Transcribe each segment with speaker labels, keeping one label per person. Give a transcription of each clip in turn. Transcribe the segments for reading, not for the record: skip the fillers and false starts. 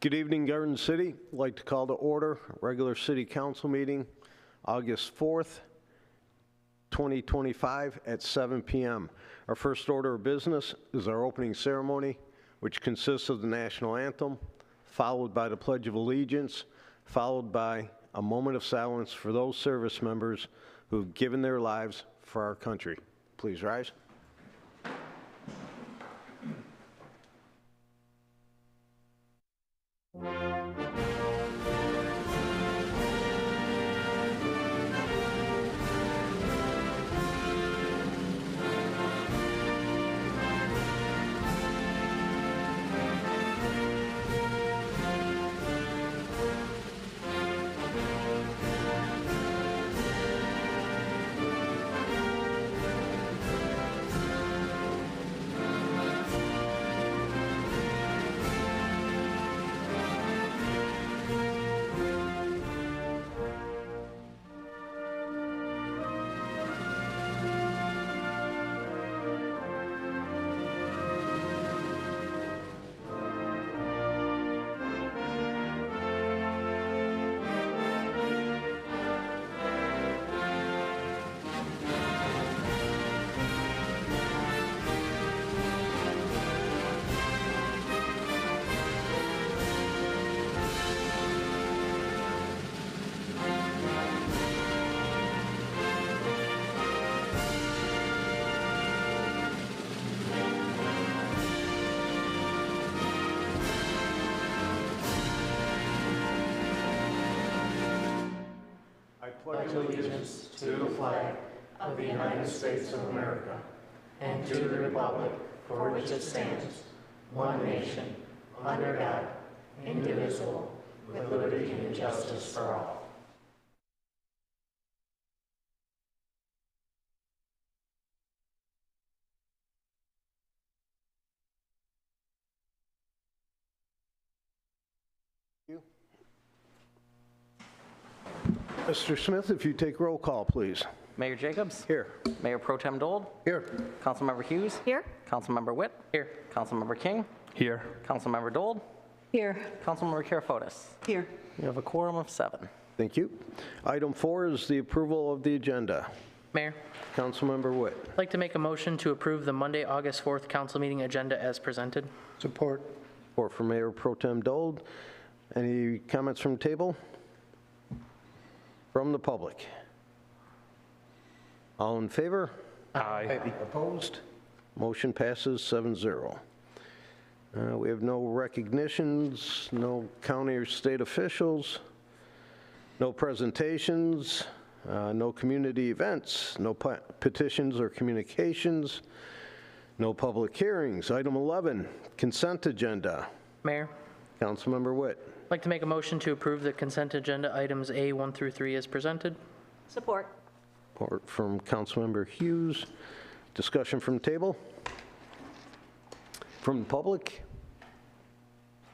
Speaker 1: Good evening, Garden City. I'd like to call to order regular city council meeting, August 4th, 2025 at 7 p.m. Our first order of business is our opening ceremony, which consists of the national anthem, followed by the Pledge of Allegiance, followed by a moment of silence for those service members who have given their lives for our country. Please rise.
Speaker 2: Pledge allegiance to the flag of the United States of America and to the republic for which it stands, one nation, under God, indivisible, with liberty and justice for all.
Speaker 1: Mr. Smith, if you take roll call, please.
Speaker 3: Mayor Jacobs?
Speaker 1: Here.
Speaker 3: Mayor Pro Tem Dold?
Speaker 1: Here.
Speaker 3: Councilmember Hughes?
Speaker 4: Here.
Speaker 3: Councilmember Witt? Here. Councilmember King?
Speaker 5: Here.
Speaker 3: Councilmember Dold?
Speaker 4: Here.
Speaker 3: Councilmember Karafotis?
Speaker 4: Here.
Speaker 3: You have a quorum of 7.
Speaker 1: Thank you. Item 4 is the approval of the agenda.
Speaker 6: Mayor,
Speaker 1: Councilmember Witt.
Speaker 6: I'd like to make a motion to approve the Monday, August 4th council meeting agenda as presented.
Speaker 1: Support. Support for Mayor Pro Tem Dold. Any comments from the table? From the public? All in favor?
Speaker 5: Aye.
Speaker 1: Opposed? Motion passes 7-0. We have no recognitions, no county or state officials, no presentations, no community events, no petitions or communications, no public hearings. Item 11, consent agenda.
Speaker 6: Mayor,
Speaker 1: Councilmember Witt.
Speaker 6: I'd like to make a motion to approve the consent agenda items A 1 through 3 as presented.
Speaker 4: Support.
Speaker 1: Support from Councilmember Hughes. Discussion from the table? From the public?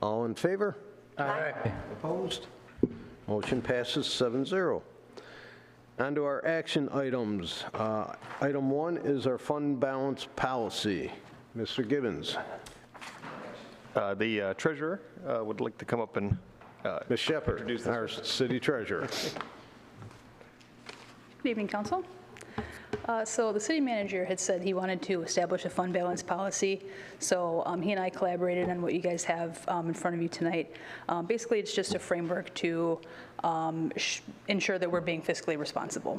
Speaker 1: All in favor?
Speaker 6: Aye.
Speaker 1: Opposed? Motion passes 7-0. On to our action items. Item 1 is our fund balance policy. Mr. Gibbons.
Speaker 5: The treasurer would like to come up and
Speaker 1: Ms. Shepherd, our city treasurer.
Speaker 7: Good evening, Council. So the city manager had said he wanted to establish a fund balance policy. So he and I collaborated on what you guys have in front of you tonight. Basically, it's just a framework to ensure that we're being fiscally responsible.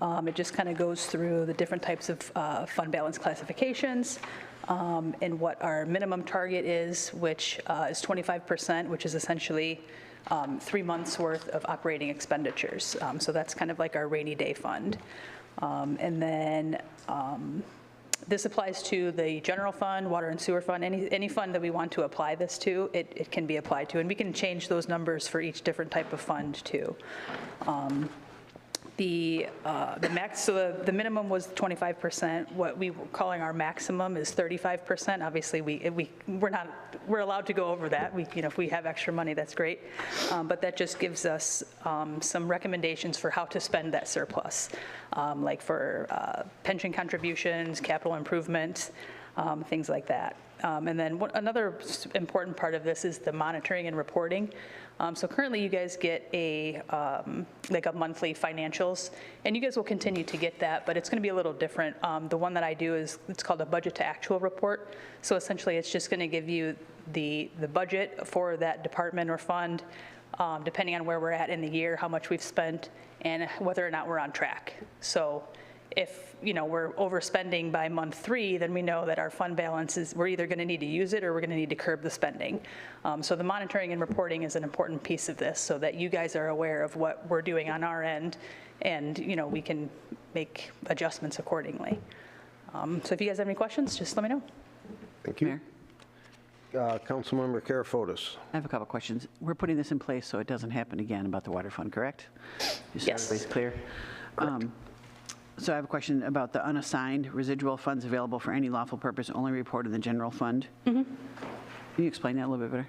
Speaker 7: It just kind of goes through the different types of fund balance classifications and what our minimum target is, which is 25%, which is essentially 3 months worth of operating expenditures. So that's kind of like our rainy day fund. And then this applies to the general fund, water and sewer fund, any fund that we want to apply this to, it can be applied to. And we can change those numbers for each different type of fund too. The max, so the minimum was 25%. What we were calling our maximum is 35%. Obviously, we're allowed to go over that. If we have extra money, that's great. But that just gives us some recommendations for how to spend that surplus, like for pension contributions, capital improvement, things like that. And then another important part of this is the monitoring and reporting. So currently you guys get like a monthly financials, and you guys will continue to get that, but it's going to be a little different. The one that I do it's called a budget to actual report. So essentially it's just going to give you the budget for that department or fund, depending on where we're at in the year, how much we've spent, and whether or not we're on track. So if, we're overspending by month 3, then we know that our fund balance we're either going to need to use it or we're going to need to curb the spending. So the monitoring and reporting is an important piece of this, so that you guys are aware of what we're doing on our end, and, we can make adjustments accordingly. So if you guys have any questions, just let me know.
Speaker 1: Thank you.
Speaker 4: Mayor,
Speaker 1: Councilmember Karafotis.
Speaker 4: I have a couple questions. We're putting this in place so it doesn't happen again about the water fund, correct? Just so
Speaker 7: Yes.
Speaker 4: everybody's clear. So I have a question about the unassigned residual funds available for any lawful purpose only reported in the general fund. Can you explain that a little bit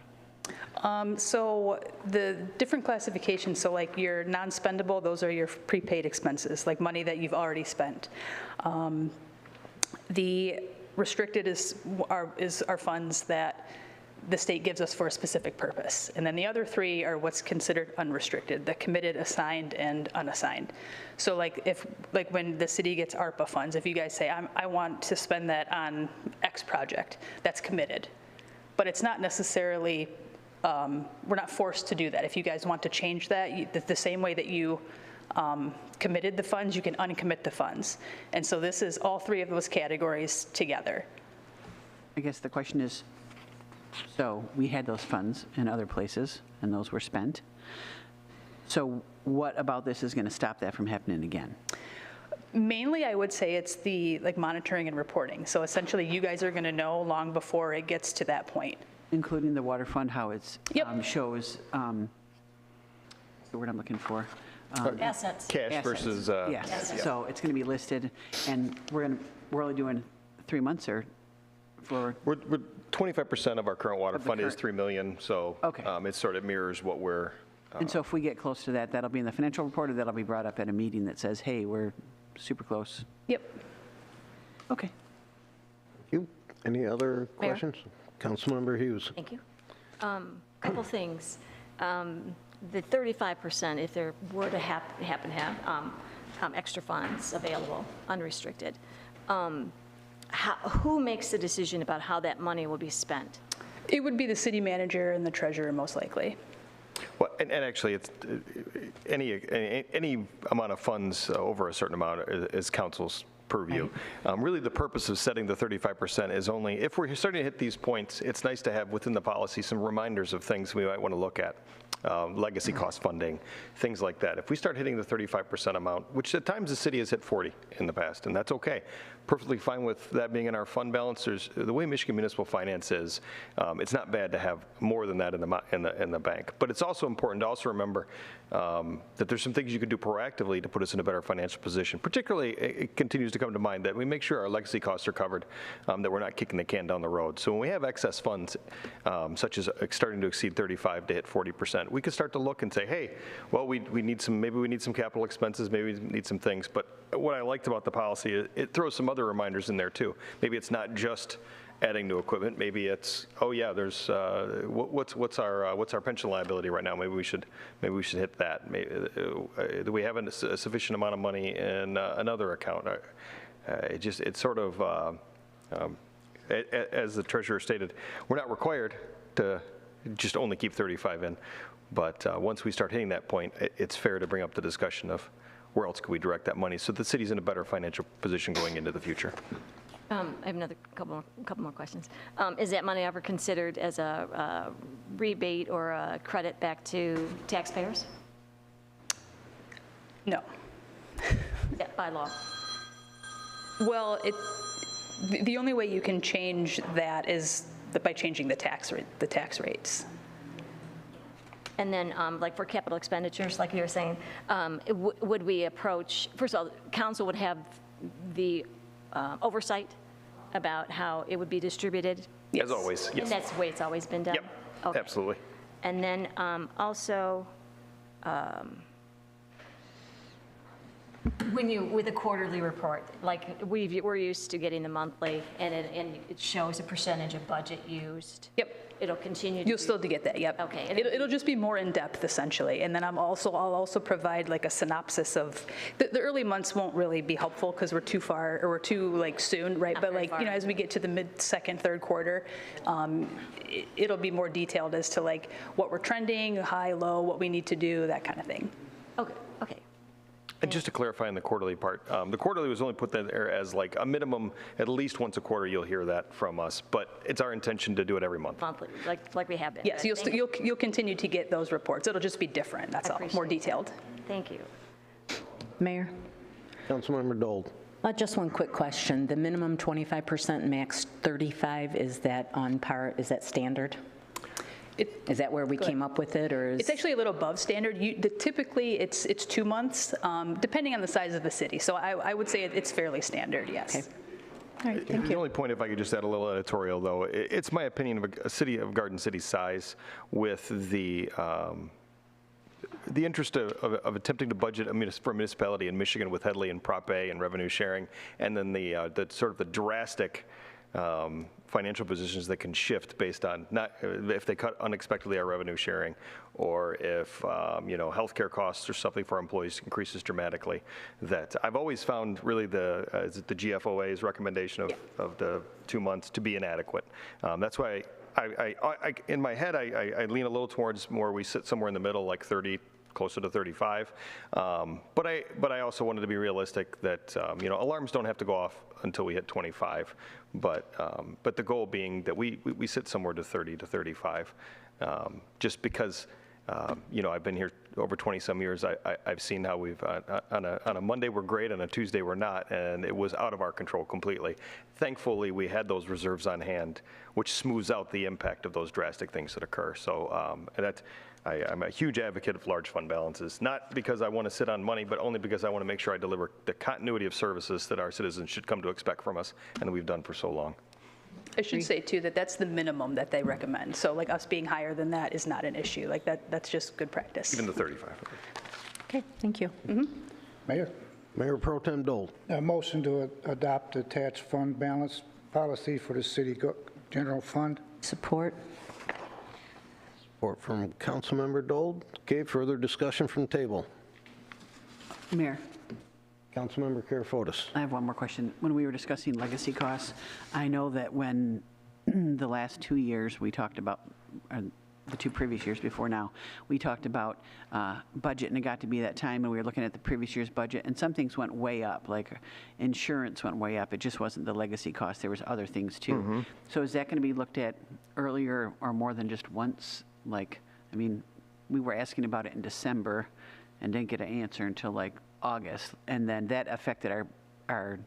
Speaker 4: better?
Speaker 7: So the different classifications, so like your non-spendable, those are your prepaid expenses, like money that you've already spent. The restricted is our funds that the state gives us for a specific purpose. And then the other 3 are what's considered unrestricted, the committed, assigned, and unassigned. So like when the city gets ARPA funds, if you guys say, I want to spend that on X project, that's committed. But it's not necessarily, we're not forced to do that. If you guys want to change that, the same way that you committed the funds, you can uncommit the funds. And so this is all 3 of those categories together.
Speaker 4: I guess the question is, so we had those funds in other places and those were spent. So what about this is going to stop that from happening again?
Speaker 7: Mainly, I would say it's the monitoring and reporting. So essentially, you guys are going to know long before it gets to that point.
Speaker 4: Including the water fund, how it's
Speaker 7: Yep.
Speaker 4: shows, the word I'm looking for.
Speaker 2: Assets.
Speaker 5: Cash
Speaker 4: Assets.
Speaker 5: versus,
Speaker 4: Yes, so it's going to be listed, and we're only doing 3 months or for,
Speaker 5: we're 25% of our current water
Speaker 4: Of the
Speaker 5: fund is
Speaker 4: current-
Speaker 5: 3 million, so
Speaker 4: Okay.
Speaker 5: it sort of mirrors what we're,
Speaker 4: and so if we get close to that, that'll be in the financial report, or that'll be brought up at a meeting that says, hey, we're super close.
Speaker 7: Yep.
Speaker 4: Okay.
Speaker 1: You, any other
Speaker 2: Mayor?
Speaker 1: questions? Councilmember Hughes.
Speaker 2: Thank you. Couple things. The 35%, if there were to happen to have extra funds available, unrestricted, who makes the decision about how that money will be spent?
Speaker 7: It would be the city manager and the treasurer, most likely.
Speaker 5: well, and actually, it's any amount of funds over a certain amount is council's purview. Really, the purpose of setting the 35% is only, if we're starting to hit these points, it's nice to have within the policy some reminders of things we might want to look at. Legacy cost funding, things like that. If we start hitting the 35% amount, which at times the city has hit 40 in the past, and that's okay. Perfectly fine with that being in our fund balance. The way Michigan municipal finance is, it's not bad to have more than that in the bank. But it's also important to also remember that there's some things you can do proactively to put us in a better financial position. Particularly, it continues to come to mind that we make sure our legacy costs are covered, that we're not kicking the can down the road. So when we have excess funds, such as starting to exceed 35 to hit 40%, we could start to look and say, hey, well, maybe we need some capital expenses, maybe we need some things. But what I liked about the policy is it throws some other reminders in there too. Maybe it's not just adding new equipment. Maybe it's, oh yeah, there's what's our pension liability right now? Maybe we should hit that. Do we have a sufficient amount of money in another account? It's sort of as the treasurer stated, we're not required to just only keep 35 in. But once we start hitting that point, it's fair to bring up the discussion of where else could we direct that money so the city's in a better financial position going into the future.
Speaker 2: I have another couple more questions. Is that money ever considered as a rebate or a credit back to taxpayers?
Speaker 7: No.
Speaker 2: Yeah, by law.
Speaker 7: Well, the only way you can change that is by changing the tax rates.
Speaker 2: And then, like for capital expenditures, like you were saying, would we approach, first of all, council would have the oversight about how it would be distributed?
Speaker 5: As always, yes.
Speaker 2: And that's the way it's always been done?
Speaker 5: Yep,
Speaker 2: Okay.
Speaker 5: absolutely.
Speaker 2: And then also,
Speaker 8: With a quarterly report, like we're used to getting the monthly, and it shows a percentage of budget used.
Speaker 7: Yep.
Speaker 8: It'll continue to.
Speaker 7: You'll still get that, yep.
Speaker 8: Okay.
Speaker 7: It'll just be more in-depth essentially. And then I'll also provide like a synopsis of, the early months won't really be helpful because we're too far, or we're too like soon, right?
Speaker 8: Not
Speaker 7: But
Speaker 8: very
Speaker 7: like,
Speaker 8: far.
Speaker 7: as we get to the mid-second, third quarter, it'll be more detailed as to like what we're trending, high, low, what we need to do, that kind of thing.
Speaker 8: Okay, okay.
Speaker 5: And just to clarify on the quarterly part, the quarterly was only put there as like a minimum, at least once a quarter you'll hear that from us, but it's our intention to do it every month.
Speaker 8: Monthly, like we have been.
Speaker 7: Yes,
Speaker 8: Good. Thank you.
Speaker 7: you'll continue to get those reports. It'll just be different, that's all, more
Speaker 8: appreciate
Speaker 7: detailed.
Speaker 8: Thank you.
Speaker 2: Mayor,
Speaker 1: Councilmember Dold.
Speaker 2: just one quick question. The minimum 25%, max 35, is that on par, is that standard? Is that where we came up with it, or is?
Speaker 7: It's actually a little above standard. Typically, it's 2 months, depending on the size of the city. So I would say it's fairly standard, yes.
Speaker 2: Okay. All right, thank
Speaker 5: The
Speaker 2: you.
Speaker 5: only point, if I could just add a little editorial, though, it's my opinion of a city of Garden City's size with the interest of attempting to budget for a municipality in Michigan with Headley and Prop A and revenue sharing, and then the sort of the drastic financial positions that can shift based on not if they cut unexpectedly our revenue sharing, or if healthcare costs or something for our employees increases dramatically. That I've always found really the GFOA's recommendation of the 2 months to be inadequate. That's why I in my head I lean a little towards more we sit somewhere in the middle, like 30. Closer to 35, but I also wanted to be realistic that alarms don't have to go off until we hit 25, but the goal being that we sit somewhere to 30 to 35, just because I've been here over 20-some years. I've seen how we've on a Monday we're great, on a Tuesday we're not, and it was out of our control completely. Thankfully, we had those reserves on hand, which smooths out the impact of those drastic things that occur. So I'm a huge advocate of large fund balances, not because I want to sit on money, but only because I want to make sure I deliver the continuity of services that our citizens should come to expect from us, and that we've done for so long.
Speaker 7: I should say, too, that that's the minimum that they recommend. So like us being higher than that is not an issue. Like that's just good practice.
Speaker 5: Even the 35.
Speaker 2: Okay, thank you.
Speaker 9: Mayor,
Speaker 1: Mayor Pro Tem Dold.
Speaker 9: a motion to adopt attached fund balance policy for the city general fund.
Speaker 2: Support?
Speaker 1: Support from Councilmember Dold. Okay, further discussion from table.
Speaker 4: Mayor,
Speaker 1: Councilmember Karafotis.
Speaker 4: I have one more question. When we were discussing legacy costs, I know that when the last 2 years we talked about, or the 2 previous years before now, we talked about budget, and it got to be that time, and we were looking at the previous year's budget, and some things went way up, like insurance went way up. It just wasn't the legacy cost. There was other things, too. So is that going to be looked at earlier or more than just once? We were asking about it in December and didn't get an answer until like August, and then that affected our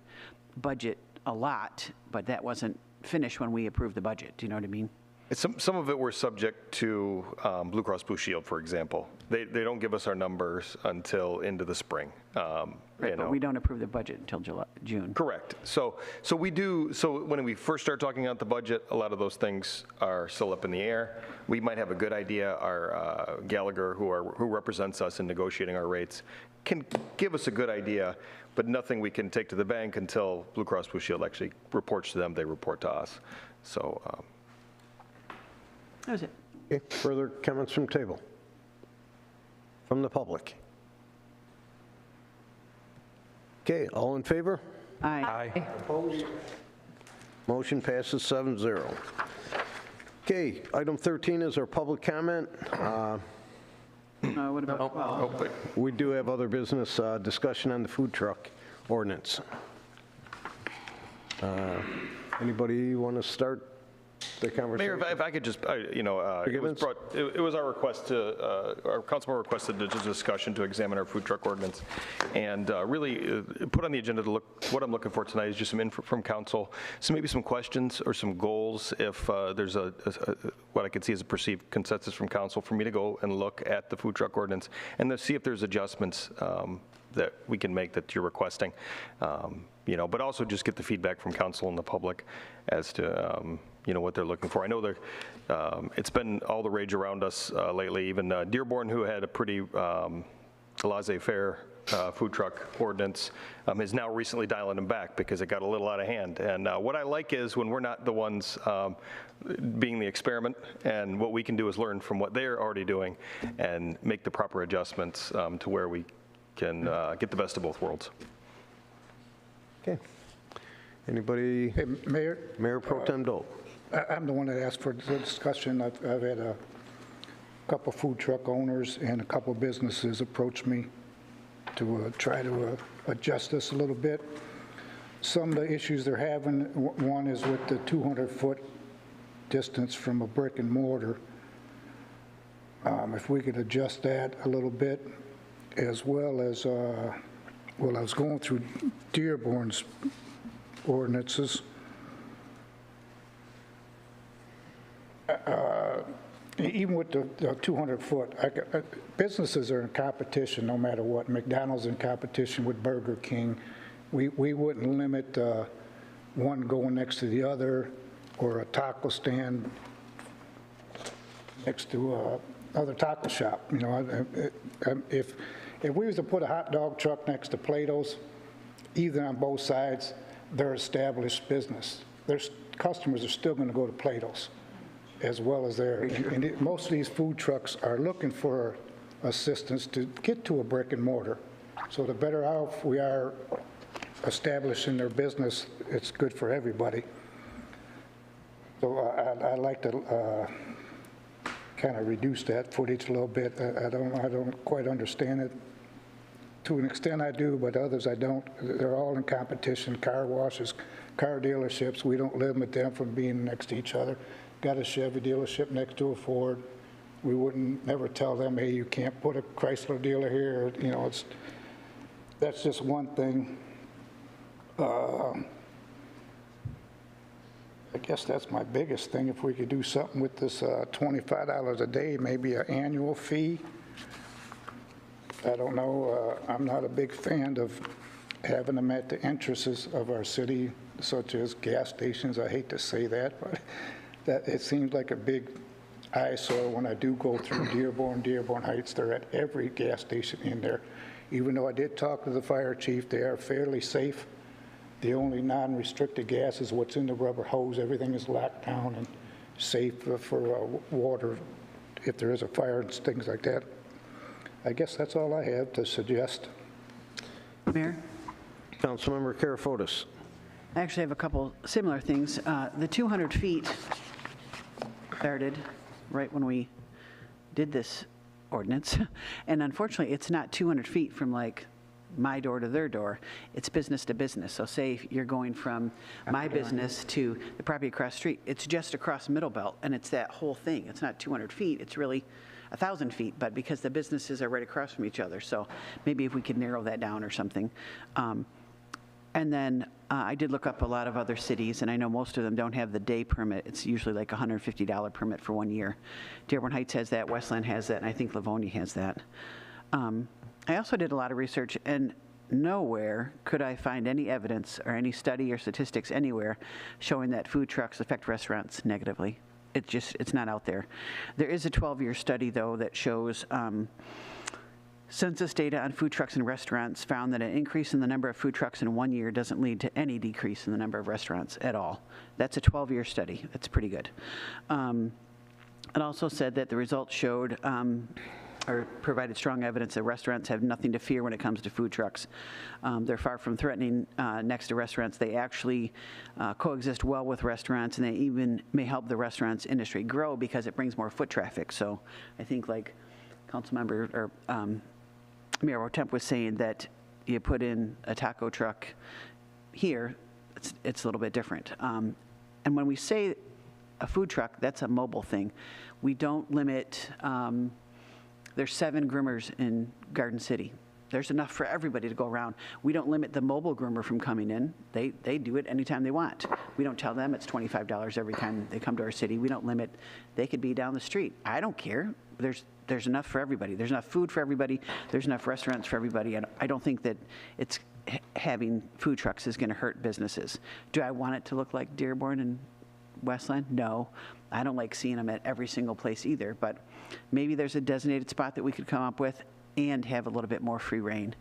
Speaker 4: budget a lot, but that wasn't finished when we approved the budget. Do you know what I mean?
Speaker 5: Some of it we're subject to Blue Cross Blue Shield, for example. They don't give us our numbers until into the spring.
Speaker 4: Right, but we don't approve the budget until June.
Speaker 5: Correct. So we do. So when we first start talking about the budget, a lot of those things are still up in the air. We might have a good idea. Our Gallagher, who represents us in negotiating our rates, can give us a good idea, but nothing we can take to the bank until Blue Cross Blue Shield actually reports to them. They report to us. So.
Speaker 4: That was it.
Speaker 1: Okay, further comments from table? From the public? Okay, all in favor?
Speaker 4: Aye.
Speaker 1: Opposed? Motion passes 7-0. Okay, item 13 is our public comment.
Speaker 4: What about,
Speaker 1: We do have other business discussion on the food truck ordinance. Anybody want to start the conversation?
Speaker 5: Mayor, if I could just, it was our request our councilman requested a discussion to examine our food truck ordinance, and really put on the agenda to look. What I'm looking for tonight is just some info from council, so maybe some questions or some goals. If there's what I could see as a perceived consensus from council, for me to go and look at the food truck ordinance and to see if there's adjustments that we can make that you're requesting. But also just get the feedback from council and the public as to what they're looking for. I know it's been all the rage around us lately. Even Dearborn, who had a pretty laissez-faire food truck ordinance is now recently dialing them back because it got a little out of hand. And what I like is when we're not the ones being the experiment, and what we can do is learn from what they're already doing and make the proper adjustments to where we can get the best of both worlds.
Speaker 1: Okay. Anybody?
Speaker 9: Hey, Mayor,
Speaker 1: Mayor Pro Tem Dole.
Speaker 9: I'm the one that asked for the discussion. I've had a couple food truck owners and a couple businesses approach me to try to adjust this a little bit. Some of the issues they're having, one is with the 200-foot distance from a brick and mortar. If we could adjust that a little bit, as well as, well, I was going through Dearborn's ordinances. Even with the 200-foot, businesses are in competition no matter what. McDonald's in competition with Burger King. We wouldn't limit one going next to the other, or a taco stand next to another taco shop. You know, if we was to put a hot dog truck next to Plato's, either on both sides, they're established business. Their customers are still going to go to Plato's as well as there. And most of these food trucks are looking for assistance to get to a brick and mortar. So the better off we are establishing their business, it's good for everybody. So I'd like to kind of reduce that footage a little bit. I don't quite understand it. To an extent I do, but others I don't. They're all in competition. Car washes, car dealerships, we don't limit them from being next to each other. Got a Chevy dealership next to a Ford. We wouldn't never tell them, hey, you can't put a Chrysler dealer here. You know, that's just one thing. I guess that's my biggest thing. If we could do something with this $25 a day, maybe an annual fee. I don't know. I'm not a big fan of having them at the entrances of our city, such as gas stations. I hate to say that, but that it seems like a big eyesore when I do go through Dearborn Heights. They're at every gas station in there. Even though I did talk to the fire chief, they are fairly safe. The only non-restricted gas is what's in the rubber hose. Everything is locked down and safe for water if there is a fire and things like that. I guess that's all I have to suggest.
Speaker 4: Mayor?
Speaker 1: Councilmember Karafotis.
Speaker 4: I actually have a couple similar things. The 200 feet started right when we did this ordinance, and unfortunately, it's not 200 feet from like my door to their door. It's business to business. So say if you're going from my business to the property across the street, it's just across Middle Belt, and it's that whole thing. It's not 200 feet. It's really 1,000 feet, but because the businesses are right across from each other. So maybe if we could narrow that down or something. And then I did look up a lot of other cities, and I know most of them don't have the day permit. It's usually like a $150 permit for 1 year. Dearborn Heights has that, Westland has that, and I think Livonia has that. I also did a lot of research, and nowhere could I find any evidence or any study or statistics anywhere showing that food trucks affect restaurants negatively. It's not out there. There is a 12-year study, though, that shows census data on food trucks and restaurants found that an increase in the number of food trucks in 1 year doesn't lead to any decrease in the number of restaurants at all. That's a 12-year study. That's pretty good. It also said that the results showed or provided strong evidence that restaurants have nothing to fear when it comes to food trucks. They're far from threatening next to restaurants. They actually coexist well with restaurants, and they even may help the restaurants industry grow because it brings more foot traffic. So I think like Councilmember or Mayor Pro Tem was saying that you put in a taco truck here, it's a little bit different. And when we say a food truck, that's a mobile thing. We don't limit, there's 7 groomers in Garden City. There's enough for everybody to go around. We don't limit the mobile groomer from coming in. They do it anytime they want. We don't tell them it's $25 every time they come to our city. We don't limit. They could be down the street. I don't care. There's enough for everybody. There's enough food for everybody. There's enough restaurants for everybody. And I don't think that it's having food trucks is going to hurt businesses. Do I want it to look like Dearborn and Westland? No. I don't like seeing them at every single place either, but maybe there's a designated spot that we could come up with and have a little bit more free reign.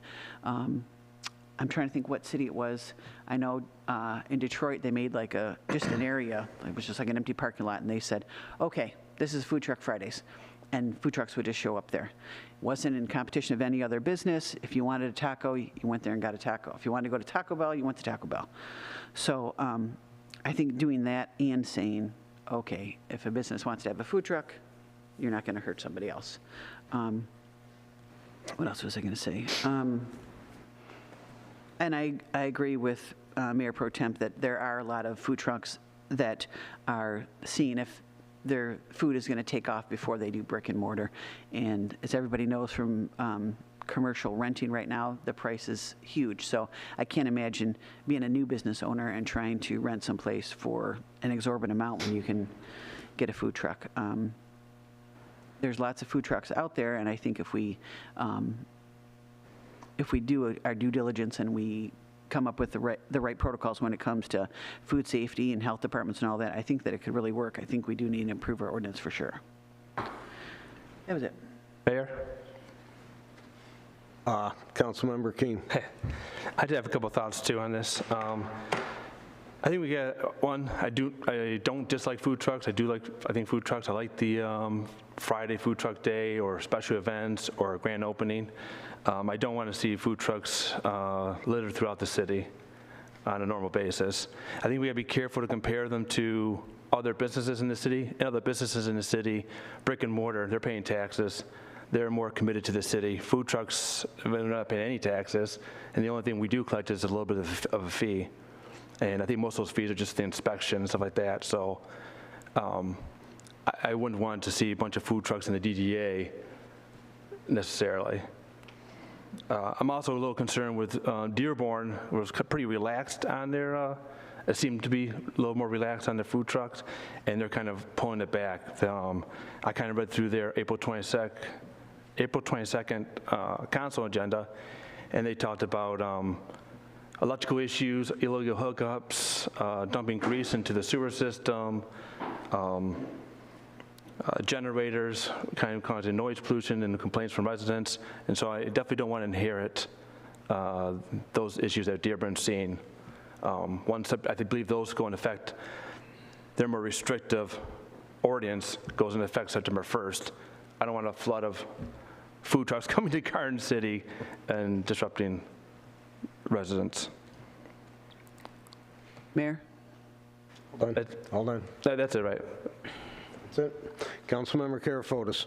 Speaker 4: I'm trying to think what city it was. I know in Detroit, they made like just an area, it was just like an empty parking lot, and they said, okay, this is Food Truck Fridays. And food trucks would just show up there. It wasn't in competition of any other business. If you wanted a taco, you went there and got a taco. If you wanted to go to Taco Bell, you went to Taco Bell. So I think doing that and saying, okay, if a business wants to have a food truck, you're not going to hurt somebody else. What else was I going to say? And I agree with Mayor Pro Temp that there are a lot of food trucks that are seeing if their food is going to take off before they do brick and mortar. And as everybody knows from commercial renting right now, the price is huge. So I can't imagine being a new business owner and trying to rent someplace for an exorbitant amount when you can get a food truck. There's lots of food trucks out there, and I think if we do our due diligence and we come up with the right protocols when it comes to food safety and health departments and all that, I think that it could really work. I think we do need to improve our ordinance for sure. That was it.
Speaker 10: Mayor?
Speaker 1: Councilmember King.
Speaker 10: I did have a couple of thoughts too on this. I think we got one. I don't dislike food trucks. I think food trucks. I like the Friday food truck day or special events or a grand opening. I don't want to see food trucks littered throughout the city on a normal basis. I think we got to be careful to compare them to other businesses in the city. And other businesses in the city, brick and mortar, they're paying taxes. They're more committed to the city. Food trucks, they're not paying any taxes, and the only thing we do collect is a little bit of a fee. And I think most of those fees are just the inspection and stuff like that. So I wouldn't want to see a bunch of food trucks in the DDA necessarily. I'm also a little concerned with Dearborn was pretty relaxed on their, it seemed to be a little more relaxed on their food trucks, and they're kind of pulling it back. I kind of read through their April 22nd council agenda, and they talked about electrical issues, illegal hookups, dumping grease into the sewer system, generators, kind of causing noise pollution and complaints from residents. And so I definitely don't want to inherit those issues that Dearborn's seeing. Once I believe those go into effect, their more restrictive ordinance goes into effect September 1st. I don't want a flood of food trucks coming to Garden City and disrupting residents.
Speaker 4: Mayor?
Speaker 1: Hold on.
Speaker 10: That's it, right?
Speaker 1: That's it. Councilmember Karafotis.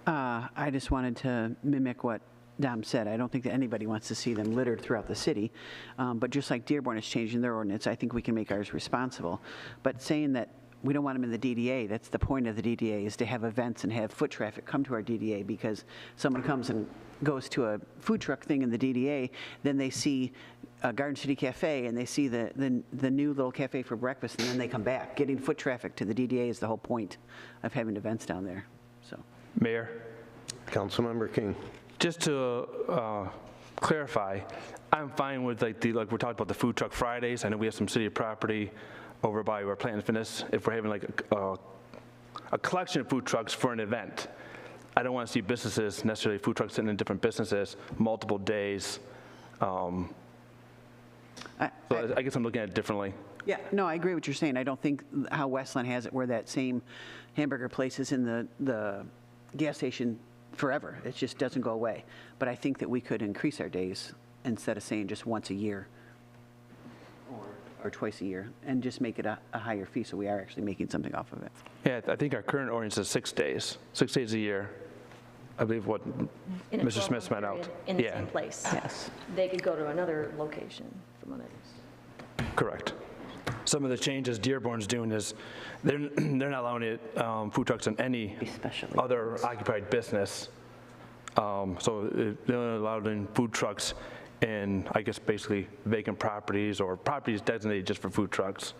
Speaker 4: I just wanted to mimic what Dom said. I don't think that anybody wants to see them littered throughout the city. But just like Dearborn is changing their ordinance, I think we can make ours responsible. But saying that we don't want them in the DDA, that's the point of the DDA, is to have events and have foot traffic come to our DDA, because someone comes and goes to a food truck thing in the DDA, then they see a Garden City Cafe and they see the new little cafe for breakfast, and then they come back. Getting foot traffic to the DDA is the whole point of having events down there. So,
Speaker 10: Mayor?
Speaker 1: Councilmember King.
Speaker 10: Just to clarify, I'm fine with like we're talking about the Food Truck Fridays. I know we have some city property over by our Planet Fitness. If we're having like a collection of food trucks for an event, I don't want to see businesses, necessarily food trucks sitting in different businesses, multiple days. So I guess I'm looking at it differently.
Speaker 4: yeah, no, I agree with what you're saying. I don't think how Westland has it, where that same hamburger place is in the gas station forever. It just doesn't go away. But I think that we could increase our days instead of saying just once a year or twice a year, and just make it a higher fee, so we are actually making something off of it.
Speaker 10: Yeah, I think our current ordinance is 6 days, 6 days a year. I believe what
Speaker 8: In a
Speaker 10: Mr. Smith
Speaker 8: 12-month
Speaker 10: meant out.
Speaker 8: period, in the
Speaker 10: Yeah,
Speaker 8: same place.
Speaker 4: Yes.
Speaker 8: They could go to another location from others.
Speaker 10: correct. Some of the changes Dearborn's doing is they're not allowing it, food trucks in any
Speaker 4: Especially.
Speaker 10: other occupied business. So they're only allowed in food trucks in, I guess, basically vacant properties or properties designated just for food trucks.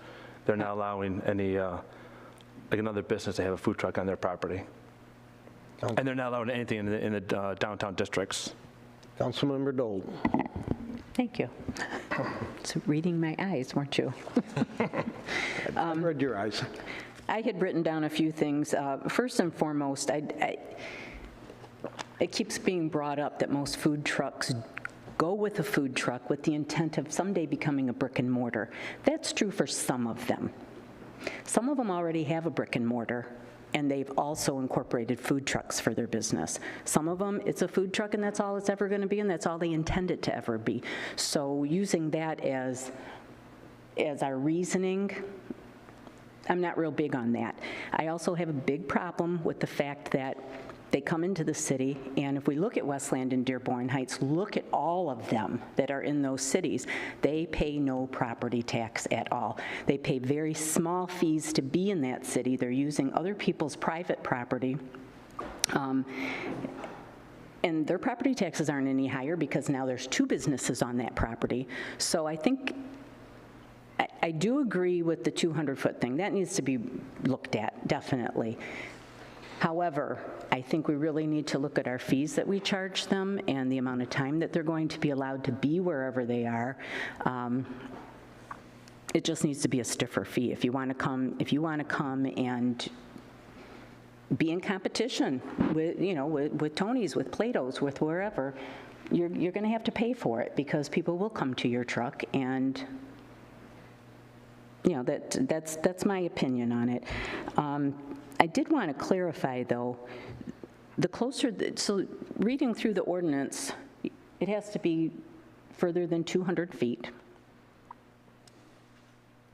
Speaker 10: They're not allowing any, like another business to have a food truck on their property. And they're not allowing anything in the downtown districts.
Speaker 1: Councilmember Dole.
Speaker 2: Thank you. So reading my eyes, weren't you?
Speaker 1: I read your eyes.
Speaker 2: I had written down a few things. First and foremost, it keeps being brought up that most food trucks go with a food truck with the intent of someday becoming a brick and mortar. That's true for some of them. Some of them already have a brick and mortar, and they've also incorporated food trucks for their business. Some of them, it's a food truck and that's all it's ever going to be, and that's all they intend it to ever be. So using that as our reasoning, I'm not real big on that. I also have a big problem with the fact that they come into the city, and if we look at Westland and Dearborn Heights, look at all of them that are in those cities, they pay no property tax at all. They pay very small fees to be in that city. They're using other people's private property. And their property taxes aren't any higher because now there's 2 businesses on that property. So I think, I do agree with the 200-foot thing. That needs to be looked at, definitely. However, I think we really need to look at our fees that we charge them and the amount of time that they're going to be allowed to be wherever they are. It just needs to be a stiffer fee. If you want to come and be in competition with, with Tony's, with Plato's, with wherever, you're going to have to pay for it because people will come to your truck, and that's my opinion on it. I did want to clarify, though, so reading through the ordinance, it has to be further than 200 feet.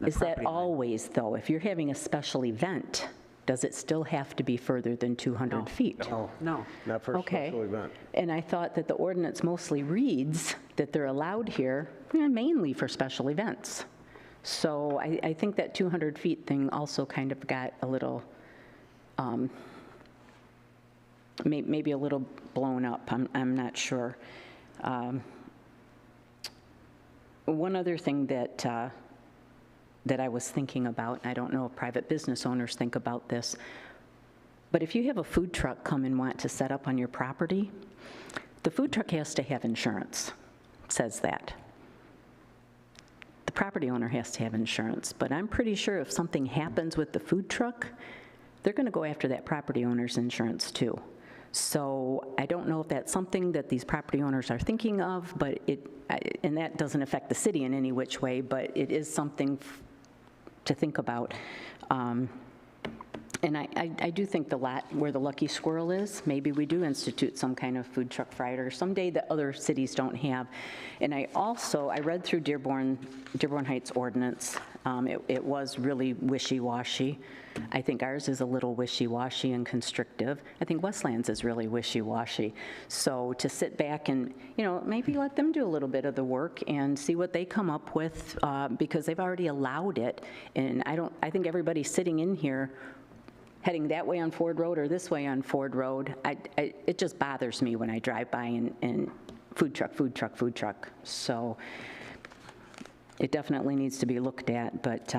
Speaker 2: Is that always, though? If you're having a special event, does it still have to be further than 200 feet?
Speaker 4: No.
Speaker 1: Not for a special event.
Speaker 2: And I thought that the ordinance mostly reads that they're allowed here mainly for special events. So I think that 200 feet thing also kind of got a little, maybe a little blown up. I'm not sure. One other thing that I was thinking about, and I don't know if private business owners think about this, but if you have a food truck come and want to set up on your property, the food truck has to have insurance. It says that. The property owner has to have insurance, but I'm pretty sure if something happens with the food truck, they're going to go after that property owner's insurance too. So I don't know if that's something that these property owners are thinking of, but and that doesn't affect the city in any which way, but it is something to think about. And I do think the lot where the Lucky Squirrel is, maybe we do institute some kind of food truck Friday someday that other cities don't have. And I read through Dearborn Heights ordinance. It was really wishy-washy. I think ours is a little wishy-washy and constrictive. I think Westlands is really wishy-washy. So to sit back and, maybe let them do a little bit of the work and see what they come up with, because they've already allowed it. And I think everybody sitting in here heading that way on Ford Road or this way on Ford Road, it just bothers me when I drive by and food truck. So it definitely needs to be looked at, but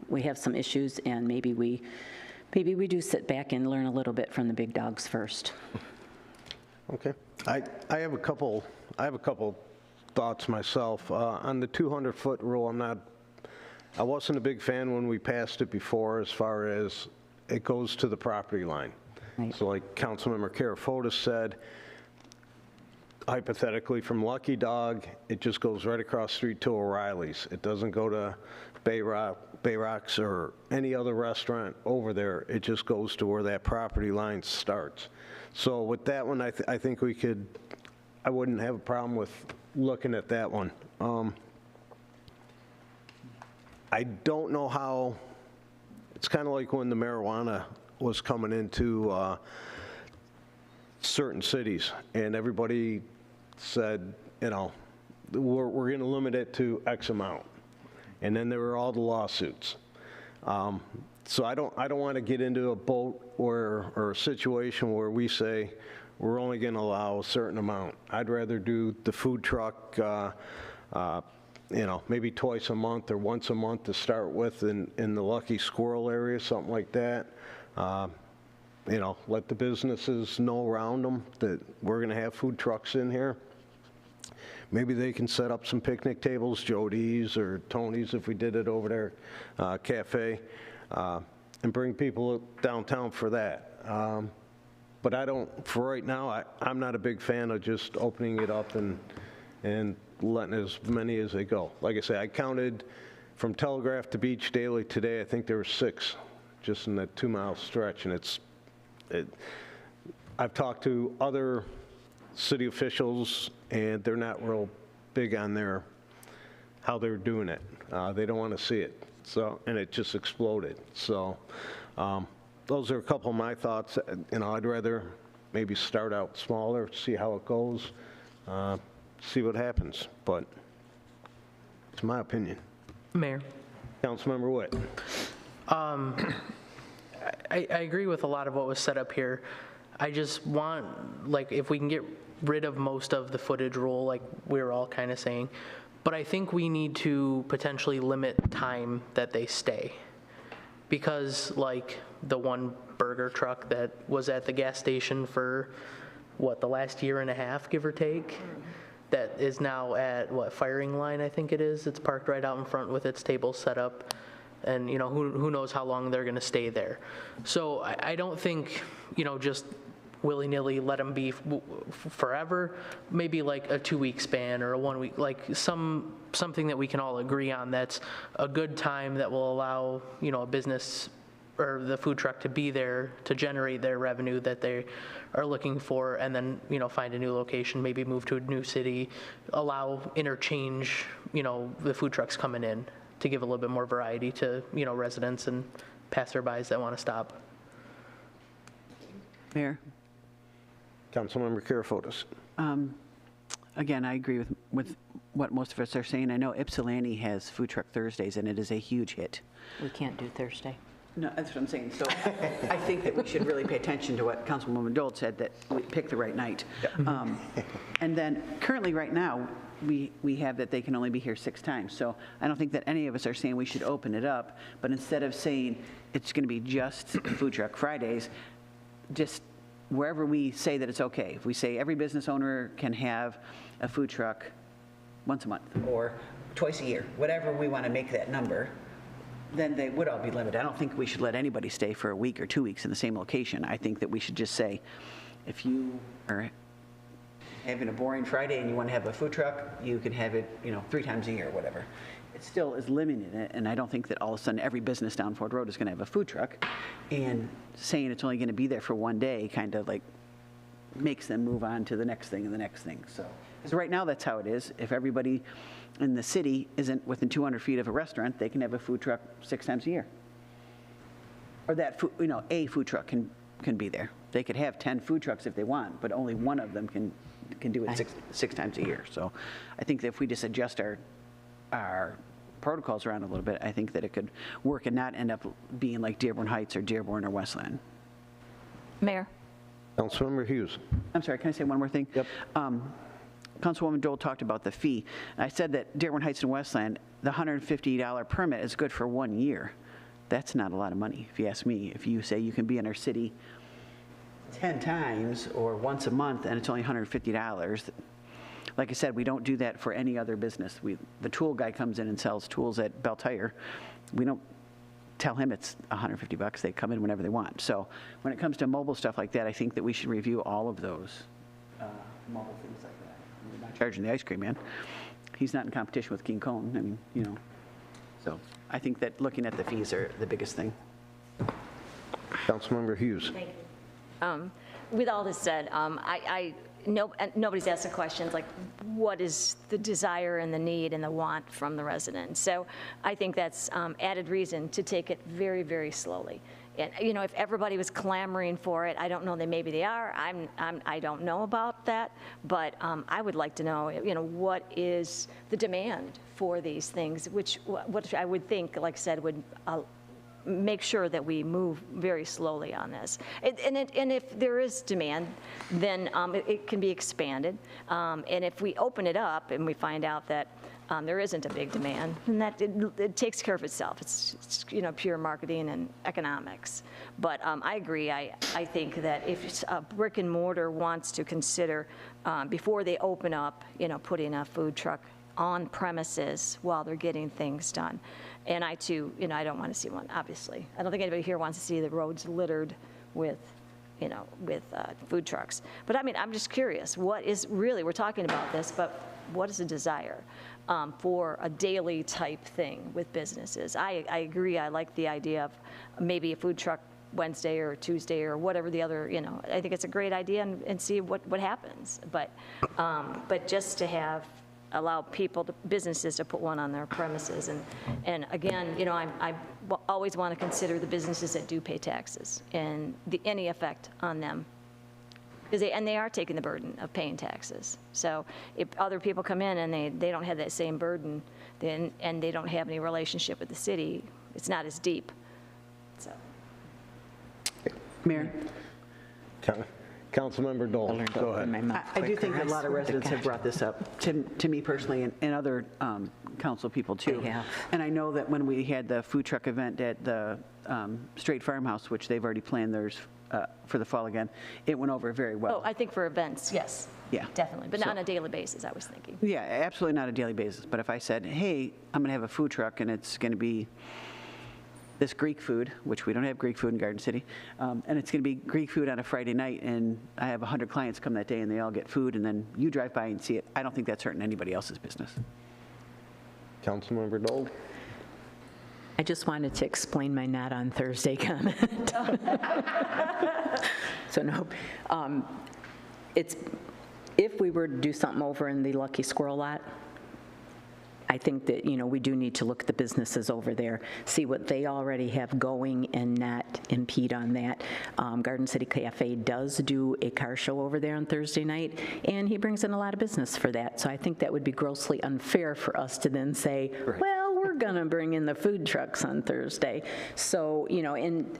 Speaker 2: we have some issues, and maybe we do sit back and learn a little bit from the big dogs first.
Speaker 1: Okay. I have a couple thoughts myself. On the 200-foot rule, I wasn't a big fan when we passed it before, as far as it goes to the property line.
Speaker 2: Right.
Speaker 1: So like Councilmember Karafotis said, hypothetically from Lucky Dog, it just goes right across the street to O'Reilly's. It doesn't go to Bayrock's or any other restaurant over there. It just goes to where that property line starts. So with that one, I think I wouldn't have a problem with looking at that one. I don't know how, it's kind of like when the marijuana was coming into certain cities, and everybody said, we're going to limit it to X amount. And then there were all the lawsuits. So I don't want to get into a boat or a situation where we say we're only going to allow a certain amount. I'd rather do the food truck, maybe twice a month or once a month to start with in the Lucky Squirrel area, something like that. Let the businesses know around them that we're going to have food trucks in here. Maybe they can set up some picnic tables, Jody's or Tony's if we did it over there, cafe, and bring people downtown for that. But I don't, for right now, I'm not a big fan of just opening it up and letting as many as they go. Like I say, I counted from Telegraph to Beach Daily today, I think there were 6 just in that 2-mile stretch, and I've talked to other city officials, and they're not real big on how they're doing it. They don't want to see it, and it just exploded. So those are a couple of my thoughts. I'd rather maybe start out smaller, see how it goes, see what happens, but it's my opinion.
Speaker 6: Mayor?
Speaker 1: Councilmember Witt.
Speaker 6: I agree with a lot of what was set up here. I just want, like, if we can get rid of most of the footage rule, like we were all kind of saying, but I think we need to potentially limit time that they stay. Because like the one burger truck that was at the gas station for, the last year and a half, give or take, that is now at, Firing Line, I think it is. It's parked right out in front with its table set up. And, who knows how long they're going to stay there. So I don't think, just willy-nilly let them be forever. Maybe like a 2-week span or a 1 week, like something that we can all agree on that's a good time that will allow, a business or the food truck to be there to generate their revenue that they are looking for, and then, find a new location, maybe move to a new city, allow interchange, the food trucks coming in, to give a little bit more variety to, residents and passerbys that want to stop.
Speaker 4: Mayor?
Speaker 1: Councilmember Karafotis.
Speaker 4: Again, I agree with what most of us are saying. I know Ypsilanti has Food Truck Thursdays, and it is a huge hit.
Speaker 8: We can't do Thursday.
Speaker 4: No, that's what I'm saying. So I think that we should really pay attention to what Councilwoman Dole said, that we pick the right night. And then currently, right now, we have that they can only be here 6 times. So I don't think that any of us are saying we should open it up, but instead of saying it's going to be just Food Truck Fridays, just wherever we say that it's okay. If we say every business owner can have a food truck once a month or twice a year, whatever we want to make that number, then they would all be limited. I don't think we should let anybody stay for a week or 2 weeks in the same location. I think that we should just say, if you are having a boring Friday and you want to have a food truck, you can have it, 3 times a year or whatever. It still is limiting it, and I don't think that all of a sudden every business down Ford Road is going to have a food truck, and saying it's only going to be there for 1 day kind of like makes them move on to the next thing and the next thing. So, because right now that's how it is. If everybody in the city isn't within 200 feet of a restaurant, they can have a food truck 6 times a year. Or that, a food truck can be there. They could have 10 food trucks if they want, but only one of them can do it six times a year. So I think that if we just adjust our protocols around a little bit, I think that it could work and not end up being like Dearborn Heights or Dearborn or Westland.
Speaker 8: Mayor?
Speaker 1: Councilmember Hughes.
Speaker 4: I'm sorry, can I say one more thing?
Speaker 1: Yep.
Speaker 4: Councilwoman Dole talked about the fee. I said that Dearborn Heights and Westland, the $150 permit is good for 1 year. That's not a lot of money, if you ask me. If you say you can be in our city 10 times or once a month and it's only $150, like I said, we don't do that for any other business. The tool guy comes in and sells tools at Bell Tire. We don't tell him it's $150. They come in whenever they want. So when it comes to mobile stuff like that, I think that we should review all of those mobile things like that. We're not charging the ice cream man. He's not in competition with King Cone. I mean, So I think that looking at the fees are the biggest thing.
Speaker 1: Councilmember Hughes.
Speaker 8: Thank you. With all this said, nobody's asked the questions like, what is the desire and the need and the want from the residents? So I think that's added reason to take it very, very slowly. And, if everybody was clamoring for it, I don't know, maybe they are. I don't know about that, but I would like to know, what is the demand for these things, which I would think, like I said, would make sure that we move very slowly on this. And if there is demand, then it can be expanded. And if we open it up and we find out that there isn't a big demand, then that it takes care of itself. It's pure marketing and economics. But I agree. I think that if a brick and mortar wants to consider before they open up, putting a food truck on premises while they're getting things done. And I too, I don't want to see one, obviously. I don't think anybody here wants to see the roads littered with with food trucks. But I mean, I'm just curious, what is really, we're talking about this, but what is a desire for a daily type thing with businesses? I agree, I like the idea of maybe a food truck Wednesday or Tuesday or whatever the other, I think it's a great idea and see what happens. But just to allow businesses to put one on their premises. And again, I always want to consider the businesses that do pay taxes and any effect on them. And they are taking the burden of paying taxes. So if other people come in and they don't have that same burden, and they don't have any relationship with the city, it's not as deep. So.
Speaker 4: Mayor?
Speaker 1: Councilmember Dole, go ahead.
Speaker 4: I do think that a lot of residents have brought this up, to me personally, and other council people too.
Speaker 2: They have.
Speaker 4: And I know that when we had the food truck event at the Straight Farmhouse, which they've already planned theirs for the fall again, it went over very well.
Speaker 8: Oh, I think for events, yes.
Speaker 4: Yeah.
Speaker 8: Definitely, but not on a daily basis, I was thinking.
Speaker 4: Yeah, absolutely not a daily basis. But if I said, hey, I'm going to have a food truck and it's going to be this Greek food, which we don't have Greek food in Garden City, and it's going to be Greek food on a Friday night, and I have 100 clients come that day and they all get food, and then you drive by and see it, I don't think that's hurting anybody else's business.
Speaker 1: Councilmember Dole?
Speaker 2: I just wanted to explain my not on Thursday comment. So no, if we were to do something over in the Lucky Squirrel lot, I think that, we do need to look at the businesses over there, see what they already have going and not impede on that. Garden City Cafe does do a car show over there on Thursday night, and he brings in a lot of business for that. So I think that would be grossly unfair for us to then say, well, we're going to bring in the food trucks on Thursday. So, and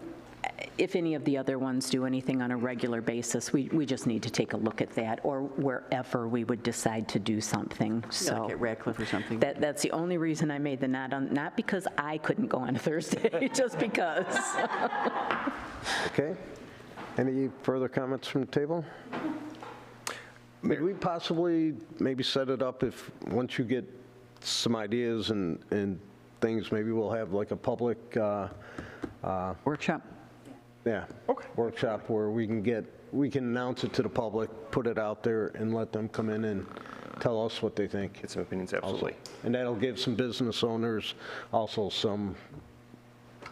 Speaker 2: if any of the other ones do anything on a regular basis, we just need to take a look at that, or wherever we would decide to do something. So
Speaker 4: Like at Radcliffe or something.
Speaker 2: that's the only reason I made the not because I couldn't go on a Thursday, just because.
Speaker 1: Okay. Any further comments from the table? Could we possibly maybe set it up if, once you get some ideas and things, maybe we'll have like a public
Speaker 4: Workshop?
Speaker 1: Yeah.
Speaker 5: Okay.
Speaker 1: Workshop where we can announce it to the public, put it out there, and let them come in and tell us what they think.
Speaker 5: Get some opinions, absolutely.
Speaker 1: And that'll give some business owners also some,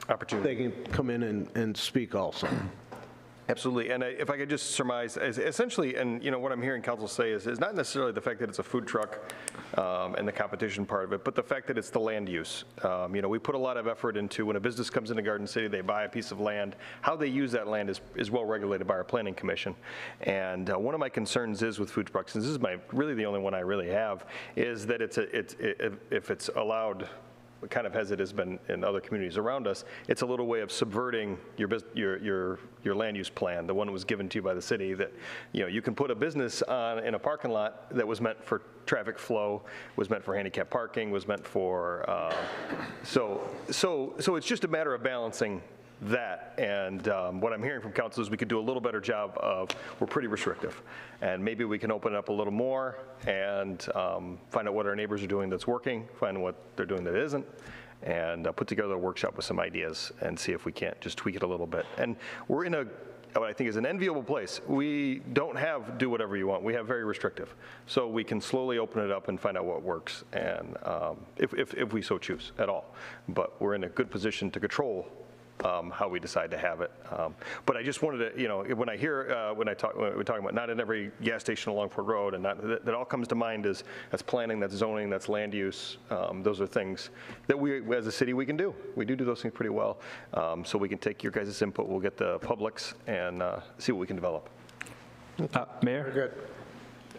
Speaker 5: Opportunity.
Speaker 1: they can come in and speak also.
Speaker 5: Absolutely, and if I could just surmise, essentially, and what I'm hearing council say is not necessarily the fact that it's a food truck and the competition part of it, but the fact that it's the land use. We put a lot of effort into when a business comes into Garden City, they buy a piece of land. How they use that land is well regulated by our planning commission. And one of my concerns is with food trucks, and this is really the only one I really have, is that if it's allowed, kind of as it has been in other communities around us, it's a little way of subverting your land use plan, the one that was given to you by the city, that you can put a business in a parking lot that was meant for traffic flow, was meant for handicap parking, was meant for so it's just a matter of balancing that. And what I'm hearing from council is we could do a little better job of, we're pretty restrictive, and maybe we can open it up a little more and find out what our neighbors are doing that's working, find what they're doing that isn't, and put together a workshop with some ideas and see if we can't just tweak it a little bit. And we're in what I think is an enviable place. We don't have do whatever you want. We have very restrictive. So we can slowly open it up and find out what works, and if we so choose at all. But we're in a good position to control how we decide to have it. But I just wanted to, when I hear, we're talking about not in every gas station along Ford Road, and that all comes to mind is that's planning, that's zoning, that's land use. Those are things that we, as a city, we can do. We do those things pretty well. So we can take your guys' input, we'll get the public's, and see what we can develop.
Speaker 10: Mayor?
Speaker 9: Good.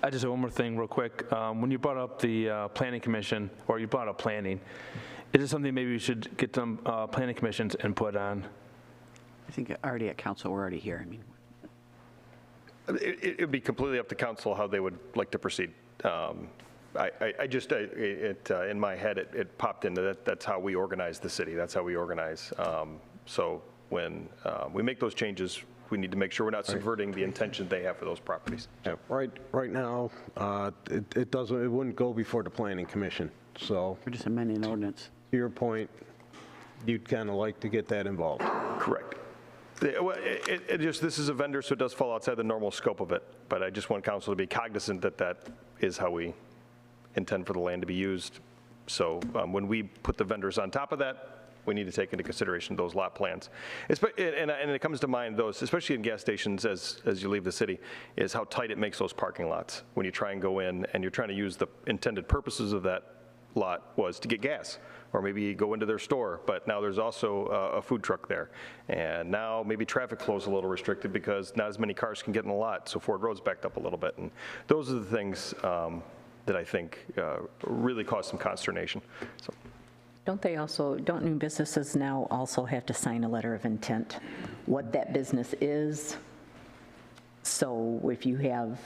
Speaker 10: I just have one more thing real quick. When you brought up the planning commission, or you brought up planning, is it something maybe we should get some planning commission's input on?
Speaker 4: I think already at council, we're already here. I mean,
Speaker 5: It would be completely up to council how they would like to proceed. I just, in my head, it popped into that. That's how we organize the city. That's how we organize. So when we make those changes, we need to make sure we're not subverting the intention they have for those properties.
Speaker 1: Yeah, right now, it wouldn't go before the planning commission. So
Speaker 4: we're just amending an ordinance.
Speaker 1: to your point, you'd kind of like to get that involved.
Speaker 5: Correct. This is a vendor, so it does fall outside the normal scope of it, but I just want council to be cognizant that that is how we intend for the land to be used. So when we put the vendors on top of that, we need to take into consideration those lot plans. And it comes to mind, those, especially in gas stations as you leave the city, is how tight it makes those parking lots when you try and go in and you're trying to use the intended purposes of that lot was to get gas, or maybe go into their store, but now there's also a food truck there. And now maybe traffic flow is a little restricted because not as many cars can get in the lot, so Ford Road's backed up a little bit. And those are the things that I think really cause some consternation. So.
Speaker 2: Don't new businesses now also have to sign a letter of intent, what that business is? So if you have,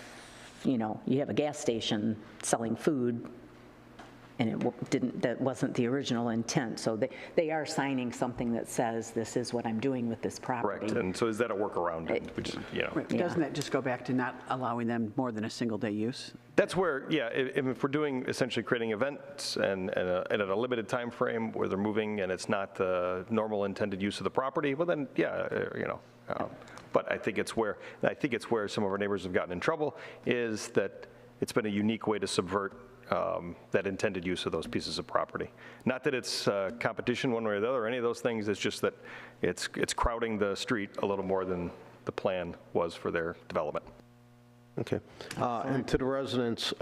Speaker 2: you have a gas station selling food, and that wasn't the original intent, so they are signing something that says, this is what I'm doing with this property.
Speaker 5: Correct, and so is that a workaround?
Speaker 4: Right, but doesn't that just go back to not allowing them more than a single-day use?
Speaker 5: That's where, yeah, if we're doing, essentially creating events and at a limited time frame where they're moving and it's not the normal intended use of the property, well then, yeah, but I think it's where some of our neighbors have gotten in trouble, is that it's been a unique way to subvert that intended use of those pieces of property. Not that it's competition one way or the other, or any of those things, it's just that it's crowding the street a little more than the plan was for their development.
Speaker 1: Okay. And to the residents,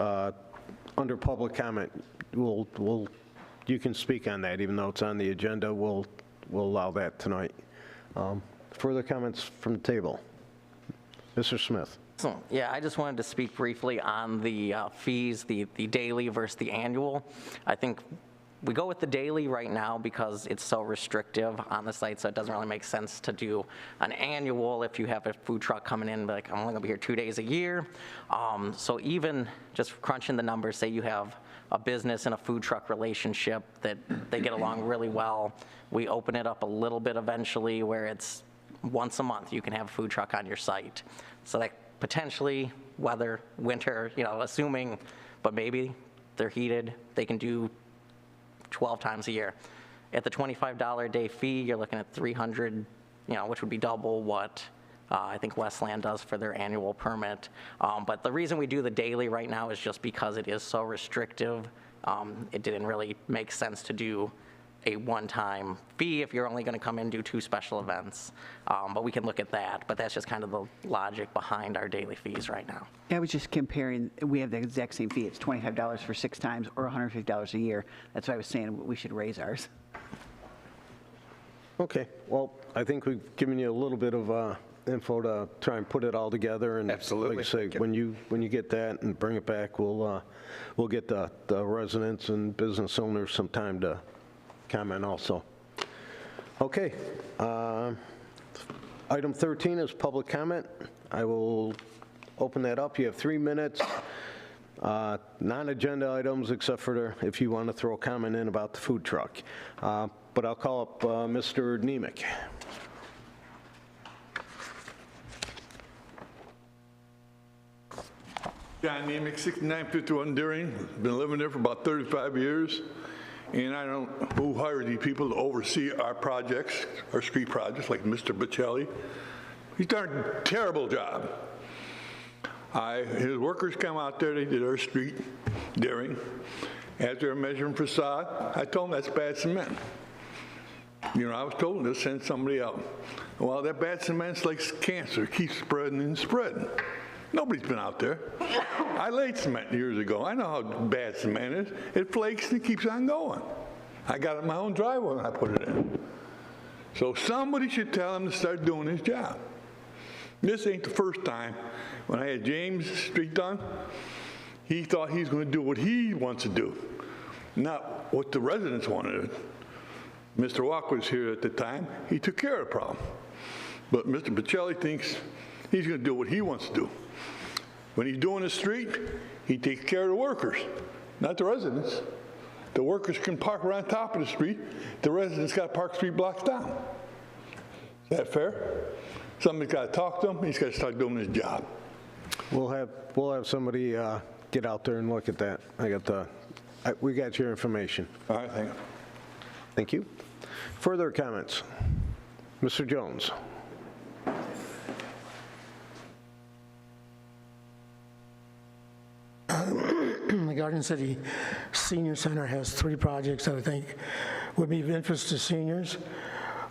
Speaker 1: under public comment, you can speak on that, even though it's on the agenda, we'll allow that tonight. Further comments from the table? Mr. Smith.
Speaker 3: So, yeah, I just wanted to speak briefly on the fees, the daily versus the annual. I think we go with the daily right now because it's so restrictive on the site, so it doesn't really make sense to do an annual if you have a food truck coming in, like, I'm only gonna be here 2 days a year. So even just crunching the numbers, say you have a business and a food truck relationship that they get along really well, we open it up a little bit eventually where it's once a month you can have a food truck on your site. So that potentially weather, winter, assuming, but maybe they're heated, they can do 12 times a year. At the $25 a day fee, you're looking at 300, which would be double what I think Westland does for their annual permit. But the reason we do the daily right now is just because it is so restrictive. It didn't really make sense to do a one-time fee if you're only going to come in and do 2 special events. But we can look at that, but that's just kind of the logic behind our daily fees right now.
Speaker 4: I was just comparing, we have the exact same fee. It's $25 for 6 times or $150 a year. That's why I was saying we should raise ours.
Speaker 1: Okay, well, I think we've given you a little bit of info to try and put it all together. And
Speaker 5: absolutely.
Speaker 1: Like I say, when you get that and bring it back, we'll get the residents and business owners some time to comment also. Okay. Item 13 is public comment. I will open that up. You have 3 minutes. Non-agenda items, except for if you want to throw a comment in about the food truck. But I'll call up Mr. Nemec.
Speaker 11: John Nemec, 6951 Deering. Been living there for about 35 years. And I don't know who hired these people to oversee our projects, our street projects, like Mr. Bocelli. He's done a terrible job. His workers come out there, they did our street, Deering. As they were measuring facade, I told them that's bad cement. I was told to send somebody out. Well, that bad cement's like cancer, it keeps spreading and spreading. Nobody's been out there. I laid cement years ago. I know how bad cement is. It flakes and it keeps on going. I got it in my own driveway when I put it in. So somebody should tell him to start doing his job. This ain't the first time. When I had James Street done, he thought he was going to do what he wants to do, not what the residents wanted. Mr. Walk was here at the time. He took care of the problem. But Mr. Bocelli thinks he's going to do what he wants to do. When he's doing the street, he takes care of the workers, not the residents. The workers can park right on top of the street. The residents got to park 3 blocks down. Is that fair? Somebody's got to talk to him. He's got to start doing his job.
Speaker 1: We'll have somebody get out there and look at that. We got your information.
Speaker 11: All right, thank you.
Speaker 1: Thank you. Further comments? Mr. Jones.
Speaker 12: The Garden City Senior Center has 3 projects that I think would be of interest to seniors.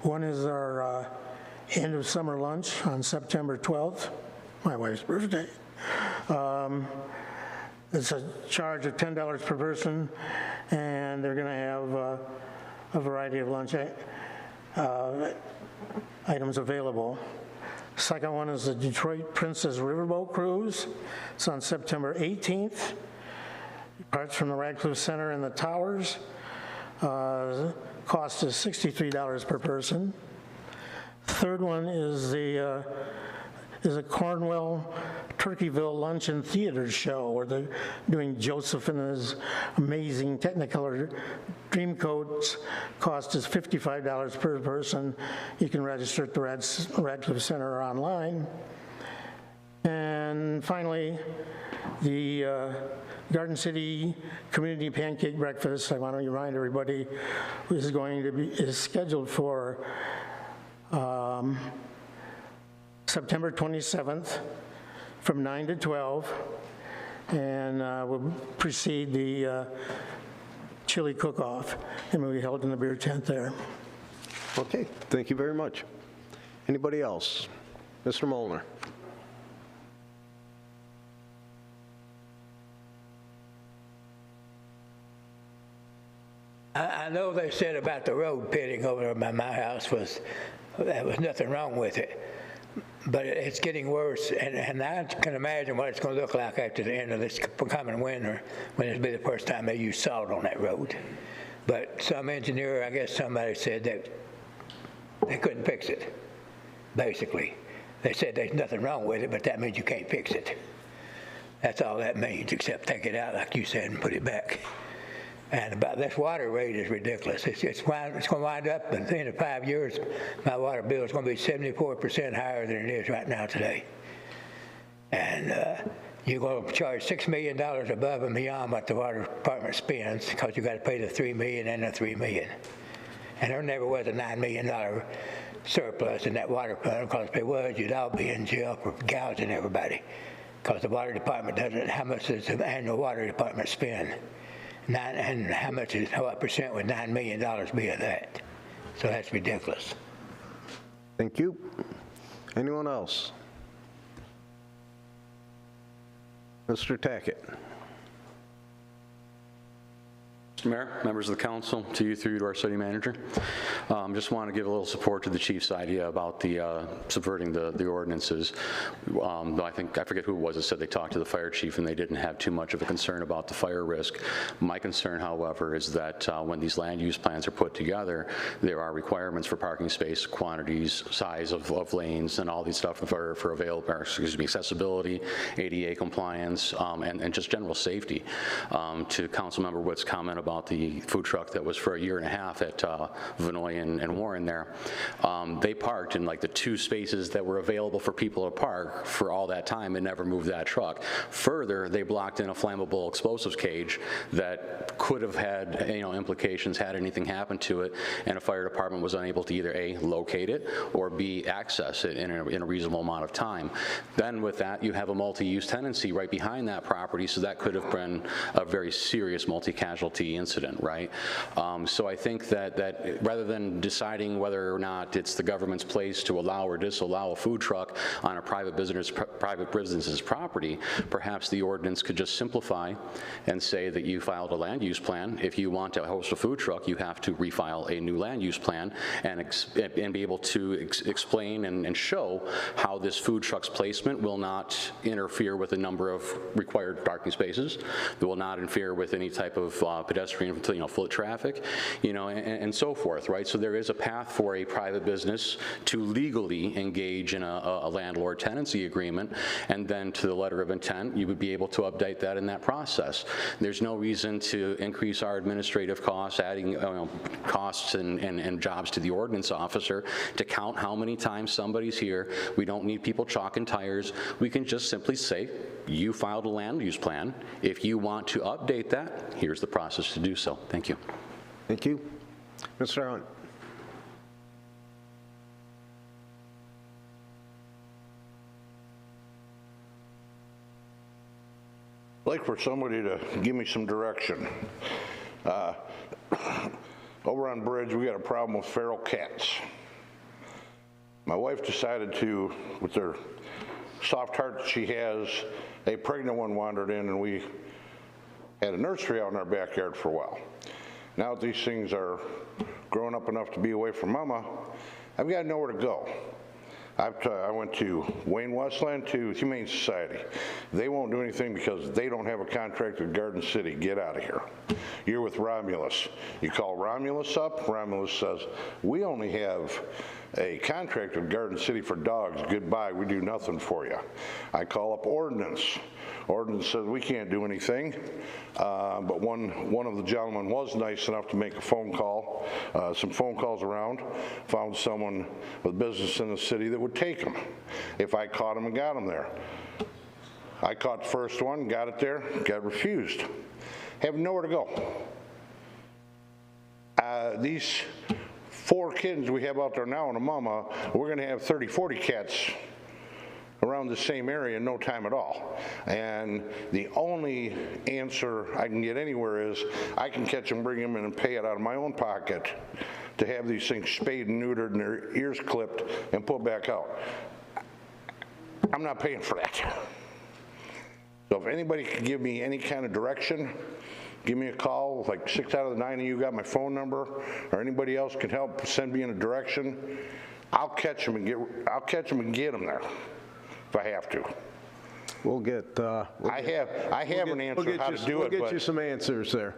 Speaker 12: One is our end of summer lunch on September 12th, my wife's birthday. It's a charge of $10 per person, and they're going to have a variety of lunch items available. Second one is the Detroit Princess Riverboat Cruise. It's on September 18th. Departs from the Radcliffe Center and the Towers. Cost is $63 per person. Third one is a Cornwall Turkeyville Lunch and Theater Show, where they're doing Joseph and his amazing Technicolor Dreamcoats. Cost is $55 per person. You can register at the Radcliffe Center or online. And finally, the Garden City Community Pancake Breakfast, I want to remind everybody, is scheduled for September 27th from 9 to 12, and will precede the chili cook-off, and will be held in the beer tent there.
Speaker 1: Okay, thank you very much. Anybody else? Mr. Molnar.
Speaker 13: I know they said about the road pitting over by my house there was nothing wrong with it, but it's getting worse, and I can imagine what it's going to look like after the end of this coming winter, when it'll be the first time they use salt on that road. But some engineer, I guess somebody said that they couldn't fix it, basically. They said there's nothing wrong with it, but that means you can't fix it. That's all that means, except take it out, like you said, and put it back. And about this water rate is ridiculous. It's going to wind up at the end of 5 years, my water bill is going to be 74% higher than it is right now today. And you're going to charge $6 million above and beyond what the water department spends, because you got to pay the $3 million and the $3 million. And there never was a $9 million surplus in that water fund, because if it was, you'd all be in jail for gouging everybody, because the water department doesn't. How much does the annual water department spend? And how much is, what percent would $9 million be of that? So that's ridiculous.
Speaker 1: Thank you. Anyone else? Mr. Tackett.
Speaker 14: Mr. Mayor, members of the council, to you through to our city manager. Just want to give a little support to the chief's idea about the subverting the ordinances. Though I forget who it was that said they talked to the fire chief and they didn't have too much of a concern about the fire risk. My concern, however, is that when these land use plans are put together, there are requirements for parking space quantities, size of lanes, and all these stuff for accessibility, ADA compliance, and just general safety. To Councilmember Witt's comment about the food truck that was for a year and a half at Vinoy and Warren there, they parked in like the 2 spaces that were available for people to park for all that time and never moved that truck. Further, they blocked in a flammable explosives cage that could have had implications had anything happened to it, and a fire department was unable to either A, locate it, or B, access it in a reasonable amount of time. Then with that, you have a multi-use tenancy right behind that property, so that could have been a very serious multi-casualty incident, right? So I think that rather than deciding whether or not it's the government's place to allow or disallow a food truck on a private business's property, perhaps the ordinance could just simplify and say that you filed a land use plan. If you want to host a food truck, you have to refile a new land use plan and be able to explain and show how this food truck's placement will not interfere with the number of required parking spaces. It will not interfere with any type of pedestrian, foot traffic, and so forth, right? So there is a path for a private business to legally engage in a landlord tenancy agreement, and then to the letter of intent, you would be able to update that in that process. There's no reason to increase our administrative costs, adding costs and jobs to the ordinance officer to count how many times somebody's here. We don't need people chalking tires. We can just simply say, you filed a land use plan. If you want to update that, here's the process to do so. Thank you.
Speaker 1: Thank you. Mr. Hunt.
Speaker 15: like for somebody to give me some direction. Over on Bridge, we got a problem with feral cats. My wife decided to, with her soft heart that she has, a pregnant one wandered in, and we had a nursery out in our backyard for a while. Now that these things are grown up enough to be away from mama, I've got nowhere to go. I went to Wayne Westland, to Humane Society. They won't do anything because they don't have a contract with Garden City. Get out of here. You're with Romulus. You call Romulus up, Romulus says, we only have a contract with Garden City for dogs. Goodbye, we do nothing for you. I call up Ordinance. Ordinance says we can't do anything, but one of the gentlemen was nice enough to make a phone call, some phone calls around, found someone with business in the city that would take them if I caught them and got them there. I caught the first one, got it there, got refused. Have nowhere to go. These 4 kittens we have out there now and a mama, we're gonna have 30, 40 cats around the same area in no time at all. And the only answer I can get anywhere is I can catch them, bring them in, and pay it out of my own pocket to have these things spayed and neutered and their ears clipped and put back out. I'm not paying for that. So if anybody can give me any kind of direction, give me a call. Like 6 out of the 9 of you got my phone number, or anybody else can help send me in a direction. I'll catch them and get them there if I have to.
Speaker 1: We'll get.
Speaker 15: I have an answer how to do it.
Speaker 1: We'll get you some answers there.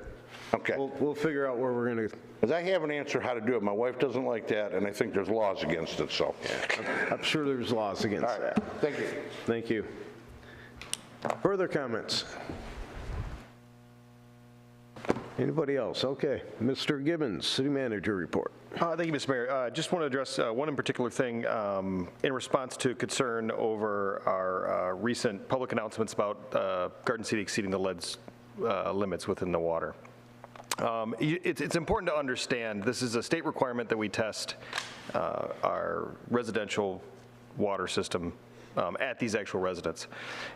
Speaker 15: Okay.
Speaker 1: We'll figure out where we're going to.
Speaker 15: Because I have an answer how to do it. My wife doesn't like that, and I think there's laws against it. So.
Speaker 1: Yeah, I'm sure there's laws against that.
Speaker 15: Thank you.
Speaker 1: Thank you. Further comments? Anybody else? Okay. Mr. Gibbons, City Manager report.
Speaker 5: Thank you, Mr. Mayor. Just want to address one in particular thing in response to concern over our recent public announcements about Garden City exceeding the lead limits within the water. It's important to understand this is a state requirement that we test our residential water system at these actual residents.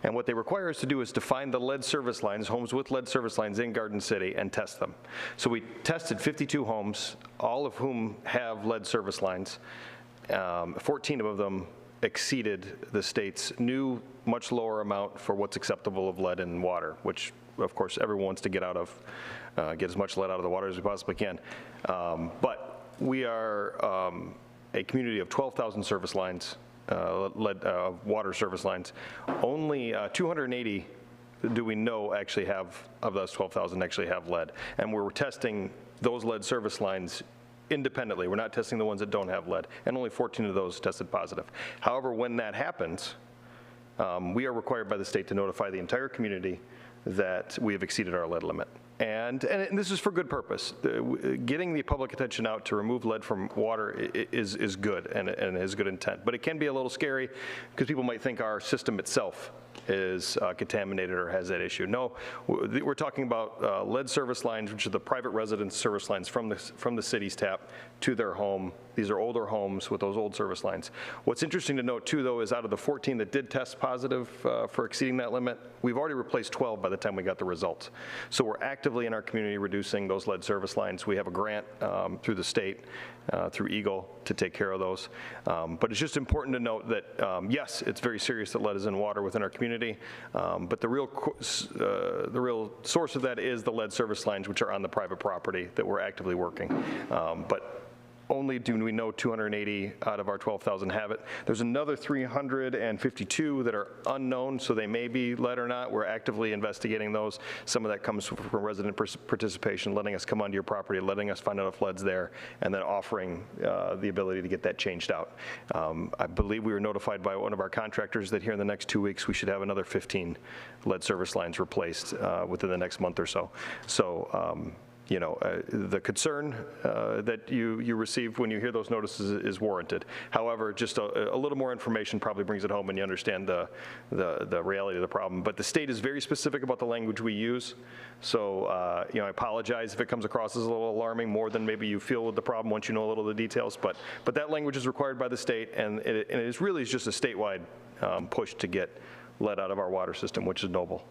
Speaker 5: And what they require us to do is to find the lead service lines, homes with lead service lines in Garden City, and test them. So we tested 52 homes, all of whom have lead service lines. 14 of them exceeded the state's new, much lower amount for what's acceptable of lead in water, which, of course, everyone wants to get out of, get as much lead out of the water as we possibly can. But we are a community of 12,000 service lines, water service lines. Only 280 do we know actually have, of those 12,000 actually have lead. And we're testing those lead service lines independently. We're not testing the ones that don't have lead, and only 14 of those tested positive. However, when that happens, we are required by the state to notify the entire community that we have exceeded our lead limit. And this is for good purpose. Getting the public attention out to remove lead from water is good and has good intent. But it can be a little scary because people might think our system itself is contaminated or has that issue. No, we're talking about lead service lines, which are the private residence service lines from the city's tap to their home. These are older homes with those old service lines. What's interesting to note too, though, is out of the 14 that did test positive for exceeding that limit, we've already replaced 12 by the time we got the results. So we're actively in our community reducing those lead service lines. We have a grant through the state, through Eagle, to take care of those. But it's just important to note that, yes, it's very serious that lead is in water within our community, but the real source of that is the lead service lines, which are on the private property that we're actively working. But only do we know 280 out of our 12,000 have it. There's another 352 that are unknown, so they may be lead or not. We're actively investigating those. Some of that comes from resident participation, letting us come onto your property, letting us find out if lead's there, and then offering the ability to get that changed out. I believe we were notified by one of our contractors that here in the next 2 weeks we should have another 15 lead service lines replaced within the next month or so. So, you know, the concern that you receive when you hear those notices is warranted. However, just a little more information probably brings it home and you understand the reality of the problem. But the state is very specific about the language we use. So, you know, I apologize if it comes across as a little alarming, more than maybe you feel with the problem once you know a little of the details. But that language is required by the state, and it is really just a statewide push to get lead out of our water system, which is noble,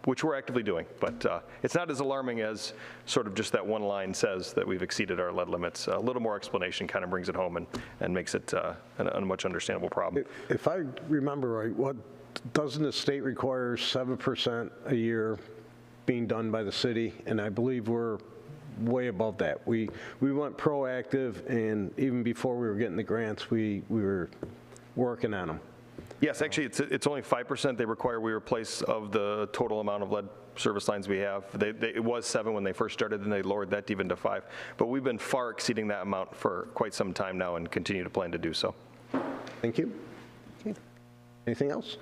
Speaker 5: which we're actively doing. But it's not as alarming as sort of just that one line says that we've exceeded our lead limits. A little more explanation kind of brings it home and makes it a much understandable problem.
Speaker 1: If I remember right, doesn't the state require 7% a year being done by the city? And I believe we're way above that. We went proactive, and even before we were getting the grants, we were working on them.
Speaker 5: Yes, actually, it's only 5% they require we replace of the total amount of lead service lines we have. It was 7 when they first started, and they lowered that even to 5. But we've been far exceeding that amount for quite some time now and continue to plan to do so.
Speaker 1: Thank you. Okay. Anything else?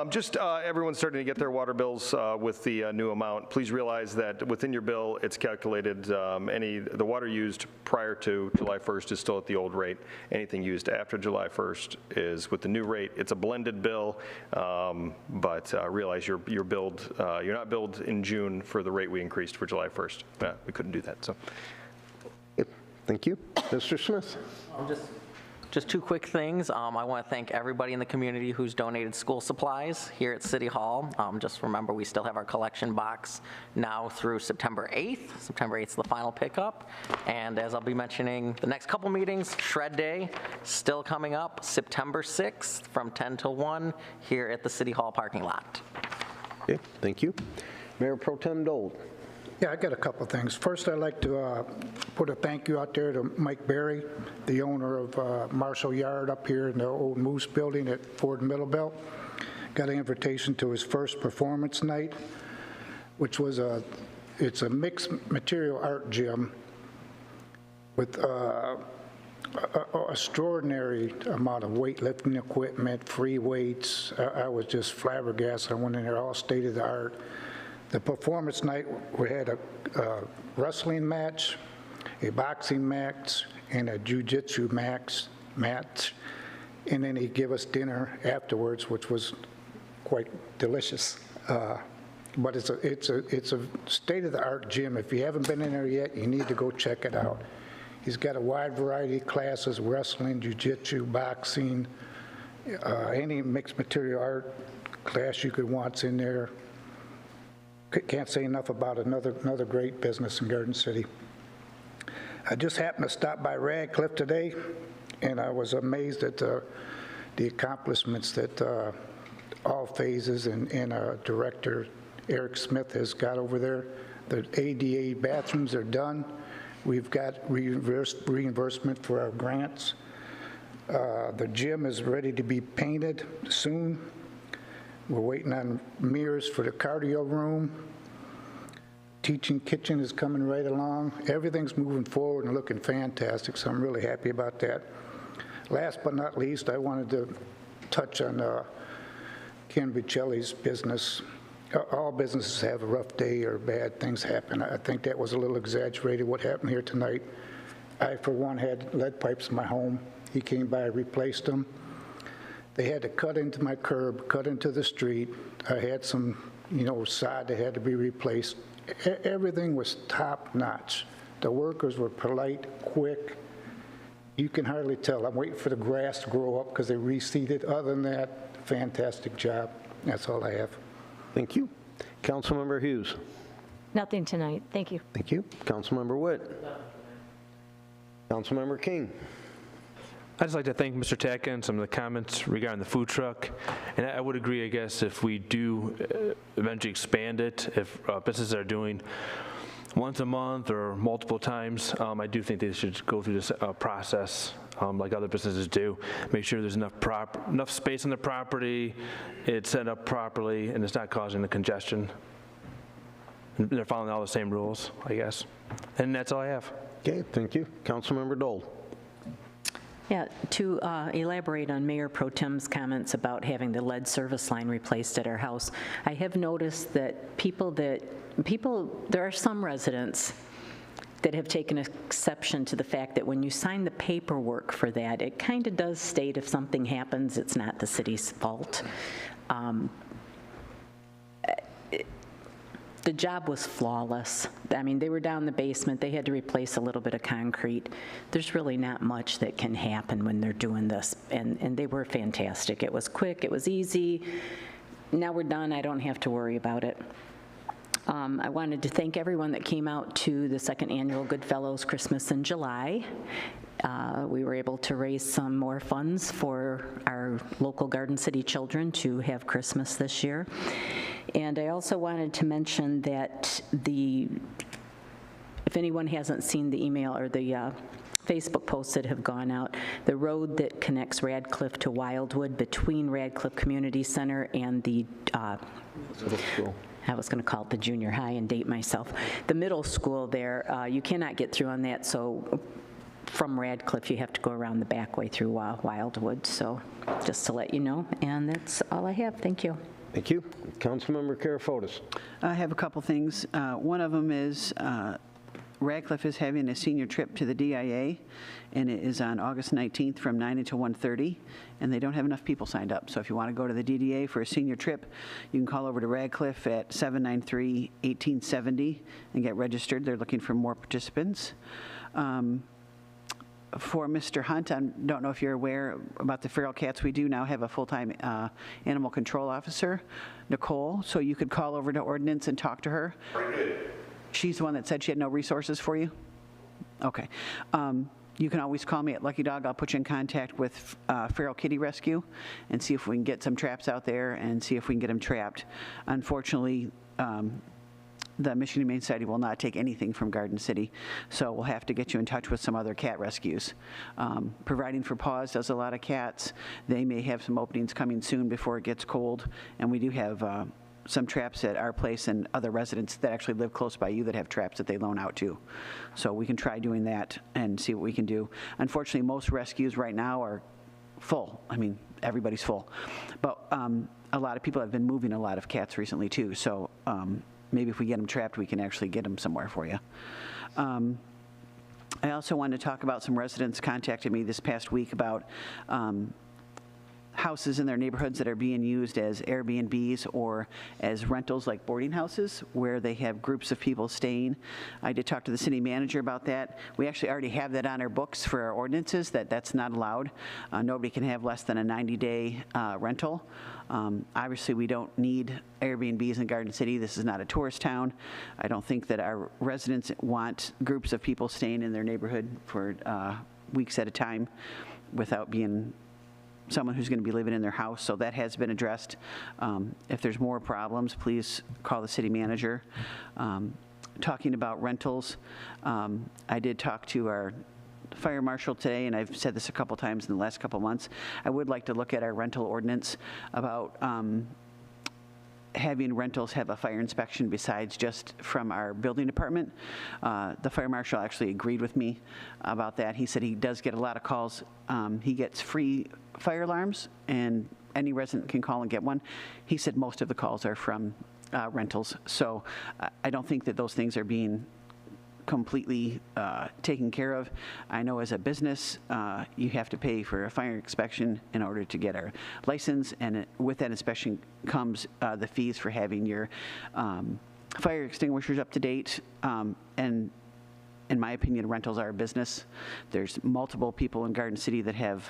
Speaker 5: Just everyone's starting to get their water bills with the new amount. Please realize that within your bill, it's calculated the water used prior to July 1st is still at the old rate. Anything used after July 1st is with the new rate. It's a blended bill, but realize you're billed. You're not billed in June for the rate we increased for July 1st. We couldn't do that. So,
Speaker 1: thank you, Mr. Smith.
Speaker 3: Just two quick things. I want to thank everybody in the community who's donated school supplies here at City Hall. Just remember, we still have our collection box now through September 8th. September 8th is the final pickup. And as I'll be mentioning, the next couple meetings, Shred Day, still coming up, September 6th from 10 till 1 here at the City Hall parking lot.
Speaker 1: Okay, thank you. Mayor Pro Tem Dole.
Speaker 9: Yeah, I got a couple things. First, I'd like to put a thank you out there to Mike Berry, the owner of Marshall Yard up here in the old Moose building at Ford Middlebelt. Got an invitation to his first performance night, which was it's a mixed material art gym with extraordinary amount of weightlifting equipment, free weights. I was just flabbergasted. I went in there, all state of the art. The performance night, we had a wrestling match, a boxing match, and a jiu-jitsu match, and then he gave us dinner afterwards, which was quite delicious. But it's a state-of-the-art gym. If you haven't been in there yet, you need to go check it out. He's got a wide variety of classes: wrestling, jiu-jitsu, boxing, any mixed material art class you could want's in there. Can't say enough about another great business in Garden City. I just happened to stop by Radcliffe today, and I was amazed at the accomplishments that all phases and Director Eric Smith has got over there. The ADA bathrooms are done. We've got reimbursement for our grants. The gym is ready to be painted soon. We're waiting on mirrors for the cardio room. Teaching kitchen is coming right along. Everything's moving forward and looking fantastic, so I'm really happy about that. Last but not least, I wanted to touch on Ken Buccelli's business. All businesses have a rough day or bad things happen. I think that was a little exaggerated what happened here tonight. I, for one, had lead pipes in my home. He came by, replaced them. They had to cut into my curb, cut into the street. I had some, sod that had to be replaced. Everything was top notch. The workers were polite, quick. You can hardly tell. I'm waiting for the grass to grow up because they reseeded. Other than that, fantastic job. That's all I have.
Speaker 1: Thank you. Councilmember Hughes.
Speaker 8: Nothing tonight. Thank you.
Speaker 1: Thank you. Councilmember Witt. Councilmember King.
Speaker 10: I'd just like to thank Mr. Taka and some of the comments regarding the food truck. And I would agree, I guess, if we do eventually expand it, if businesses are doing once a month or multiple times, I do think they should go through this process like other businesses do. Make sure there's enough space on the property, it's set up properly, and it's not causing the congestion. And they're following all the same rules, I guess. And that's all I have.
Speaker 1: Okay, thank you. Councilmember Dole.
Speaker 2: Yeah, to elaborate on Mayor Pro Tem's comments about having the lead service line replaced at our house, I have noticed that there are some residents that have taken exception to the fact that when you sign the paperwork for that, it kind of does state if something happens, it's not the city's fault. The job was flawless. I mean, they were down in the basement. They had to replace a little bit of concrete. There's really not much that can happen when they're doing this, and they were fantastic. It was quick. It was easy. now we're done. I don't have to worry about it. I wanted to thank everyone that came out to the second annual Goodfellows Christmas in July. We were able to raise some more funds for our local Garden City children to have Christmas this year. And I also wanted to mention that if anyone hasn't seen the email or the Facebook posts that have gone out, the road that connects Radcliffe to Wildwood between Radcliffe Community Center and the I was going to call it the junior high and date myself. The middle school there, you cannot get through on that, so from Radcliffe, you have to go around the back way through Wildwood. So just to let you know, and that's all I have. Thank you.
Speaker 1: Thank you. Councilmember Karafotis.
Speaker 4: I have a couple things. One of them is Radcliffe is having a senior trip to the DIA, and it is on August 19th from 9 until 1:30, and they don't have enough people signed up. So if you want to go to the DDA for a senior trip, you can call over to Radcliffe at 793-1870 and get registered. They're looking for more participants. For Mr. Hunt, I don't know if you're aware about the feral cats. We do now have a full-time animal control officer, Nicole, so you could call over to Ordinance and talk to her. She's the one that said she had no resources for you? Okay. You can always call me at Lucky Dog. I'll put you in contact with Feral Kitty Rescue and see if we can get some traps out there and see if we can get them trapped. Unfortunately, the Michigan Humane Society will not take anything from Garden City, so we'll have to get you in touch with some other cat rescues. Providing for Paws does a lot of cats. They may have some openings coming soon before it gets cold, and we do have some traps at our place and other residents that actually live close by you that have traps that they loan out to. So we can try doing that and see what we can do. Unfortunately, most rescues right now are full. I mean, everybody's full. But a lot of people have been moving a lot of cats recently too, so maybe if we get them trapped, we can actually get them somewhere for you. I also wanted to talk about some residents contacted me this past week about houses in their neighborhoods that are being used as Airbnbs or as rentals like boarding houses where they have groups of people staying. I did talk to the city manager about that. We actually already have that on our books for our ordinances, that's not allowed. Nobody can have less than a 90-day rental. Obviously, we don't need Airbnbs in Garden City. This is not a tourist town. I don't think that our residents want groups of people staying in their neighborhood for weeks at a time without being someone who's going to be living in their house, so that has been addressed. If there's more problems, please call the city manager. Talking about rentals, I did talk to our fire marshal today, and I've said this a couple times in the last couple months. I would like to look at our rental ordinance about having rentals have a fire inspection besides just from our building department. The fire marshal actually agreed with me about that. He said he does get a lot of calls. He gets free fire alarms, and any resident can call and get one. He said most of the calls are from rentals. So I don't think that those things are being completely taken care of. I know as a business, you have to pay for a fire inspection in order to get our license, and with that inspection comes the fees for having your fire extinguishers up to date. And in my opinion, rentals are a business. There's multiple people in Garden City that have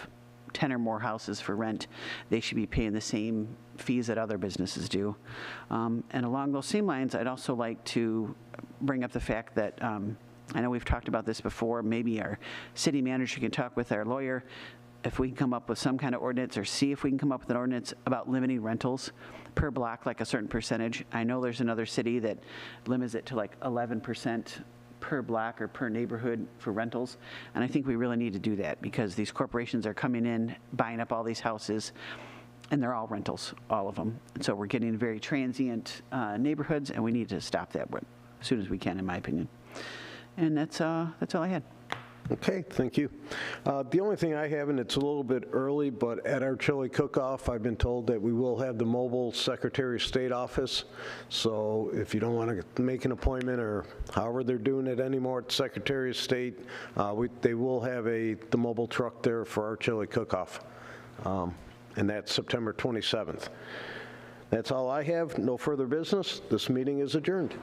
Speaker 4: 10 or more houses for rent. They should be paying the same fees that other businesses do. And along those same lines, I'd also like to bring up the fact that I know we've talked about this before. Maybe our city manager can talk with our lawyer if we can come up with some kind of ordinance, or see if we can come up with an ordinance about limiting rentals per block, like a certain percentage. I know there's another city that limits it to like 11% per block or per neighborhood for rentals. And I think we really need to do that because these corporations are coming in, buying up all these houses, and they're all rentals, all of them. And so we're getting very transient neighborhoods, and we need to stop that as soon as we can, in my opinion. And that's all I had.
Speaker 1: Okay, thank you. The only thing I have, and it's a little bit early, but at our chili cook-off, I've been told that we will have the mobile Secretary of State office. So if you don't want to make an appointment, or however they're doing it anymore at Secretary of State, they will have the mobile truck there for our chili cook-off. And that's September 27th. That's all I have. No further business. This meeting is adjourned.